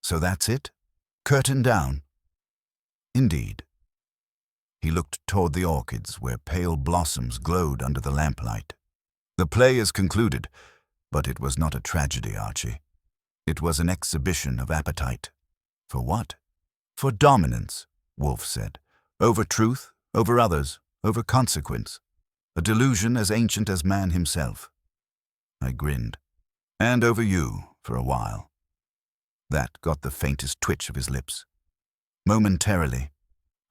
So that's it? Curtain down? Indeed. He looked toward the orchids where pale blossoms glowed under the lamplight. The play is concluded, but it was not a tragedy, Archie. It was an exhibition of appetite. For what? For dominance, Wolfe said. Over truth, over others, over consequence. A delusion as ancient as man himself. I grinned. And over you, for a while. That got the faintest twitch of his lips. Momentarily.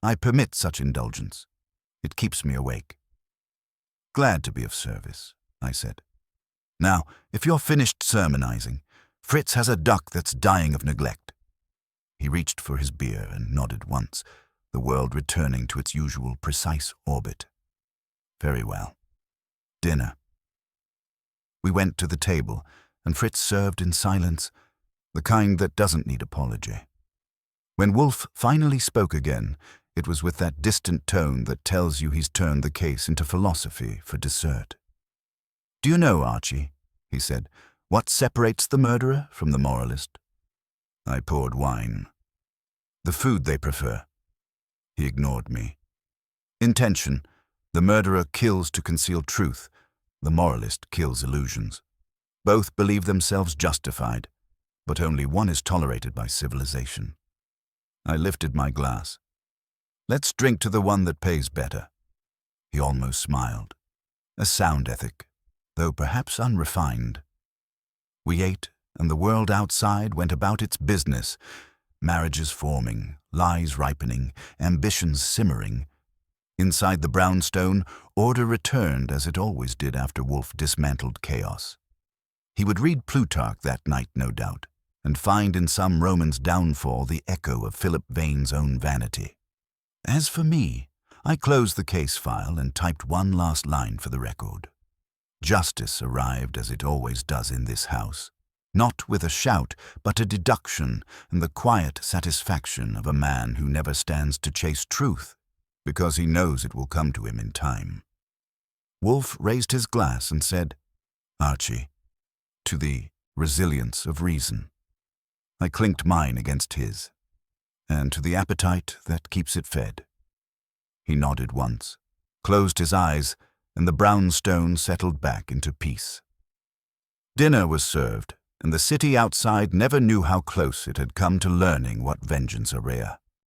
I permit such indulgence. It keeps me awake. Glad to be of service, I said. Now, if you're finished sermonizing, Fritz has a duck that's dying of neglect. He reached for his beer and nodded once, the world returning to its usual precise orbit. Very well. Dinner. We went to the table, and Fritz served in silence, the kind that doesn't need apology. When Wolfe finally spoke again, it was with that distant tone that tells you he's turned the case into philosophy for dessert. Do you know, Archie, he said, what separates the murderer from the moralist? I poured wine. The food they prefer. He ignored me. Intention. The murderer kills to conceal truth. The moralist kills illusions. Both believe themselves justified, but only one is tolerated by civilization. I lifted my glass. Let's drink to the one that pays better. He almost smiled. A sound ethic, though perhaps unrefined. We ate, and the world outside went about its business. Marriages forming, lies ripening, ambitions simmering. Inside the brownstone, order returned as it always did after Wolfe dismantled chaos. He would read Plutarch that night, no doubt, and find in some Roman's downfall the echo of Philip Vane's own vanity. As for me, I closed the case file and typed one last line for the record. Justice arrived as it always does in this house, not with a shout, but a deduction and the quiet satisfaction of a man who never stands to chase truth, because he knows it will come to him in time. Wolfe raised his glass and said, "Archie, to the resilience of reason." I clinked mine against his, "And to the appetite that keeps it fed." He nodded once, closed his eyes, and the brownstone settled back into peace. Dinner was served, and the city outside never knew how close it had come to learning what vengeance are rare.